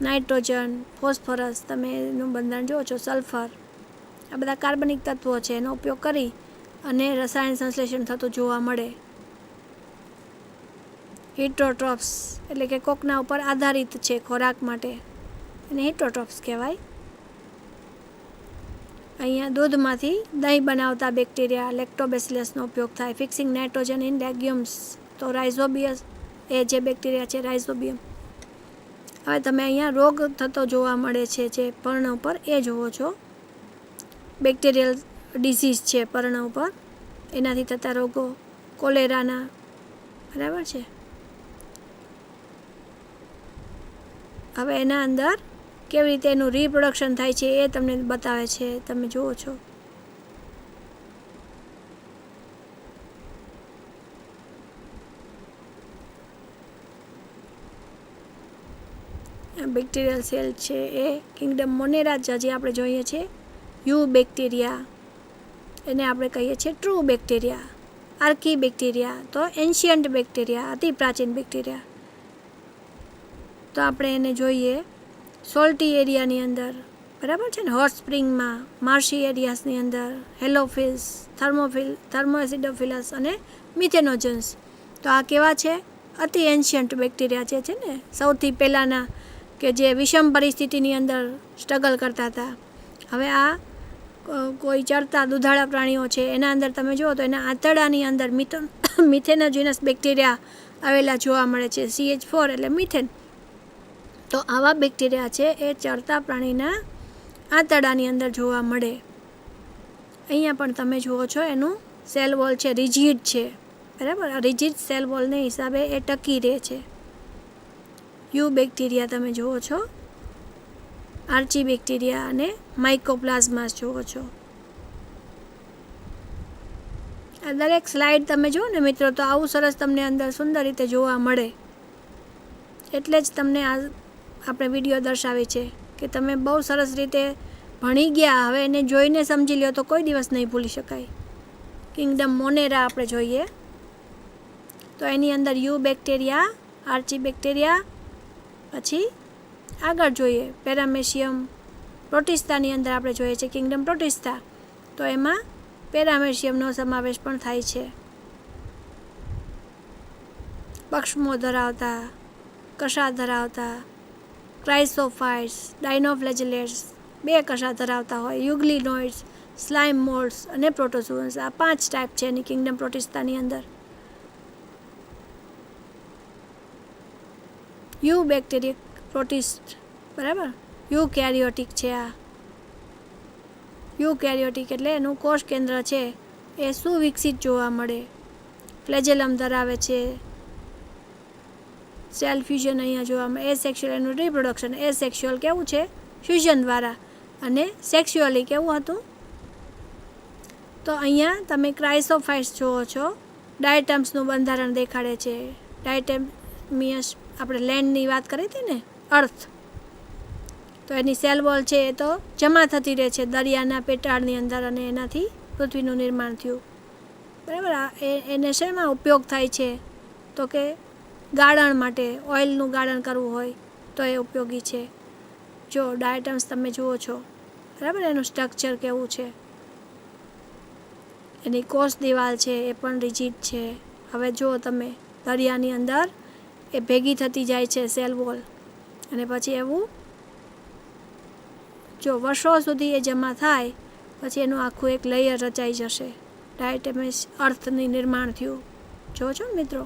નાઇટ્રોજન, ફોસ્ફરસ, તમે એનું બંધારણ જુઓ છો, સલ્ફર, આ બધા કાર્બનિક તત્વો છે. એનો ઉપયોગ કરી અને રસાયણ સંશ્લેષણ થતું જોવા મળે. હિટ્રોટ્રોપ્સ એટલે કે કોકના ઉપર આધારિત છે ખોરાક માટે, એને હિટ્રોટ્રોપ્સ કહેવાય. અહીંયા દૂધમાંથી દહીં બનાવતા બેક્ટેરિયા લેક્ટોબેસિલસનો ઉપયોગ થાય. ફિક્સિંગ નાઇટ્રોજન ઇન લેગ્યુમ્સ, તો રાઇઝોબિયસ એ જે બેક્ટેરિયા છે રાઇઝોબિયમ. હવે તમે અહીંયા રોગ થતો જોવા મળે છે જે પર્ણ ઉપર, એ જુઓ છો. બેક્ટેરિયલ ડિઝીઝ છે પર્ણ ઉપર, એનાથી થતા રોગો કોલેરાના, બરાબર છે. હવે એના અંદર કેવી રીતે એનું રિપ્રોડક્શન થાય છે એ તમને બતાવે છે, તમે જુઓ છો. બેક્ટેરિયલ સેલ છે એ કિંગડમ મોનેરા જે આપણે જોઈએ છીએ. યુ બેક્ટેરિયા એને આપણે કહીએ છીએ ટ્રુ બેક્ટેરિયા. આર્કી બેક્ટેરિયા તો એન્શિયન્ટ બેક્ટેરિયા, અતિ પ્રાચીન બેક્ટેરિયા. તો આપણે એને જોઈએ સોલ્ટી એરિયાની અંદર, બરાબર છે ને, હોટ સ્પ્રિંગમાં, માર્શી એરિયાસની અંદર, હેલોફિલ્સ, થર્મોએસિડોફિલસ અને મિથેનોજન્સ. તો આ કેવા છે? અતિ એન્શિયન્ટ બેક્ટેરિયા જે છે ને, સૌથી પહેલાંના, કે જે વિષમ પરિસ્થિતિની અંદર સ્ટ્રગલ કરતા હતા. હવે આ કોઈ ચરતા દુધાળા પ્રાણીઓ છે એના અંદર તમે જુઓ તો એના આંતરડાની અંદર મિથેનોજિનસ બેક્ટેરિયા આવેલા જોવા મળે છે. CH4 એટલે મિથેન. તો આવા બેક્ટેરિયા છે એ ચરતા પ્રાણીના આંતરડાની અંદર જોવા મળે. અહીંયા પણ તમે જુઓ છો એનું સેલ વોલ છે રિજિડ છે, બરાબર. આ રિજિડ સેલ વોલને હિસાબે એ ટકી રહે છે. યુ બેક્ટેરિયા તમે જુઓ છો, આર્ચી બેક્ટેરિયા અને માઇકોપ્લાઝમા જુઓ છો. આ દરેક સ્લાઇડ તમે જુઓ ને મિત્રો, તો આવું સરસ તમને અંદર સુંદર રીતે જોવા મળે. એટલે જ તમને આ આપણે વિડીયો દર્શાવી છે કે તમે બહુ સરસ રીતે ભણી ગયા. હવે એને જોઈને સમજી લો તો કોઈ દિવસ નહીં ભૂલી શકાય. કિંગડમ મોનેરા આપણે જોઈએ તો એની અંદર યુ બેક્ટેરિયા, આર્ચી બેક્ટેરિયા, પછી આગળ જોઈએ પેરામેશિયમ પ્રોટિસ્ટાની અંદર આપણે જોઈએ છે કિંગડમ પ્રોટિસ્ટા. તો એમાં પેરામેશિયમનો સમાવેશ પણ થાય છે. પક્ષમો ધરાવતા, કષા ધરાવતા ક્રાઇસોફાઇટ્સ, ડાયનોફ્લેજેલેટ્સ, 2 કશા ધરાવતા હોય, યુગ્લિનોઇડ્સ, સ્લાઇમ મોલ્ડ્સ અને પ્રોટોઝોન્સ. આ 5 ટાઈપ છે એની કિંગડમ પ્રોટિસ્ટાની અંદર. યુ બેક્ટેરિયક પ્રોટિસ્ટ, બરાબર. યુકેરિયોટિક છે આ. યુકેરિયોટિક એટલે એનું કોષ કેન્દ્ર છે એ સુવિકસિત જોવા મળે, ફ્લેજેલમ ધરાવે છે, સેલ ફ્યુઝન અહીંયા જોવા મળે. એસેક્સ્યુઅલ એનું રિપ્રોડક્શન. એસેક્સ્યુઅલ કેવું છે? ફ્યુઝન દ્વારા. અને સેક્સ્યુઅલી કેવું હતું? તો અહીંયા તમે ક્રાઇસોફાઇટ્સ જુઓ છો. ડાયટમ્સનું બંધારણ દેખાડે છે. ડાયટેમિયસ, આપણે લેન્ડની વાત કરી હતી ને, અર્થ. તો એની સેલ વોલ છે એ તો જમા થતી રહે છે દરિયાના પેટાળની અંદર અને એનાથી પૃથ્વીનું નિર્માણ થયું, બરાબર. એને શેમાં ઉપયોગ થાય છે? તો કે ગાળણ માટે, ઓઇલનું ગાળણ કરવું હોય તો એ ઉપયોગી છે. જો ડાયટમ્સ તમે જુઓ છો, બરાબર, એનું સ્ટ્રક્ચર કેવું છે. એની કોષ દિવાલ છે એ પણ રિજિડ છે. હવે જુઓ તમે, દરિયાની અંદર એ ભેગી થતી જાય છે સેલ વોલ, અને પછી એવું જો વર્ષો સુધી એ જમા થાય પછી એનું આખું એક લેયર રચાઈ જશે. ડાયટેમિસ અર્થની નિર્માણ થયું. જો છો મિત્રો,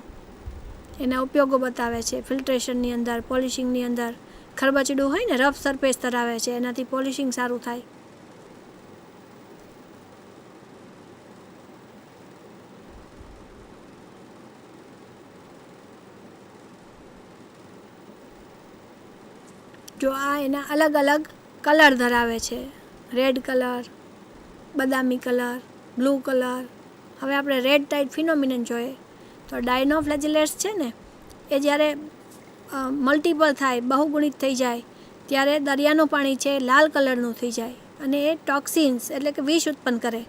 એના ઉપયોગો બતાવે છે. ફિલ્ટ્રેશનની અંદર, પોલિશિંગની અંદર. ખરબચડું હોય ને, રફ સરફેસ ધરાવે છે, એનાથી પોલિશિંગ સારું થાય. જો આ એના અલગ અલગ કલર ધરાવે છે. રેડ કલર, બદામી કલર, બ્લુ કલર. હવે આપણે રેડ ટાઇડ ફિનોમિનન જોઈએ તો ડાયનોફ્લેજેલેટ્સ છે ને, એ જ્યારે મલ્ટિપલ થાય, બહુગુણિત થઈ જાય, ત્યારે દરિયાનું પાણી છે લાલ કલરનું થઈ જાય અને એ ટોક્સિન્સ એટલે કે વિષ ઉત્પન્ન કરે,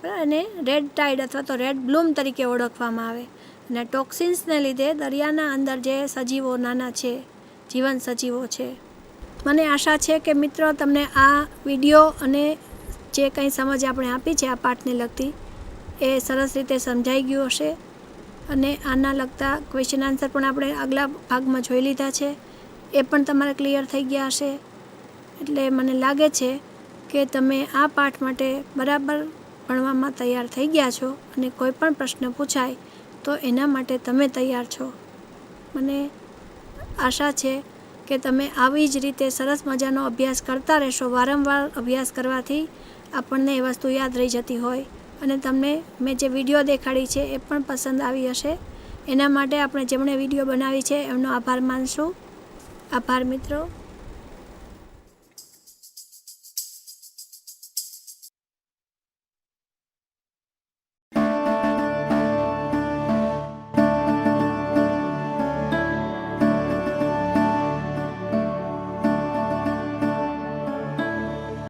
બરાબર. અને રેડ ટાઇડ અથવા તો રેડ બ્લૂમ તરીકે ઓળખવામાં આવે. અને ટોક્સિન્સને લીધે દરિયાના અંદર જે સજીવો નાના છે, જીવંત સજીવો છે. મને આશા છે કે મિત્રો તમને આ વિડીયો અને જે કંઈ સમજ આપણે આપી છે આ પાઠને લગતી એ સરસ રીતે સમજાઈ ગયું હશે. અને આના લગતા ક્વેશ્ચન આન્સર પણ આપણે આગલા ભાગમાં જોઈ લીધા છે, એ પણ તમારે ક્લિયર થઈ ગયા હશે. એટલે મને લાગે છે કે તમે આ પાઠ માટે બરાબર ભણવામાં તૈયાર થઈ ગયા છો અને કોઈ પણ પ્રશ્ન પૂછાય તો એના માટે તમે તૈયાર છો. મને આશા છે કે તમે આવી જ રીતે સરસ મજાનો અભ્યાસ કરતા રહેશો. વારંવાર અભ્યાસ કરવાથી આપણને એ વસ્તુ યાદ રહી જતી હોય અને તમને મેં જે વિડીયો દેખાડી છે એ પણ પસંદ આવી હશે. એના માટે આપણે જેમણે વિડીયો બનાવી છે એમનો આભાર માનશું. આભાર મિત્રો.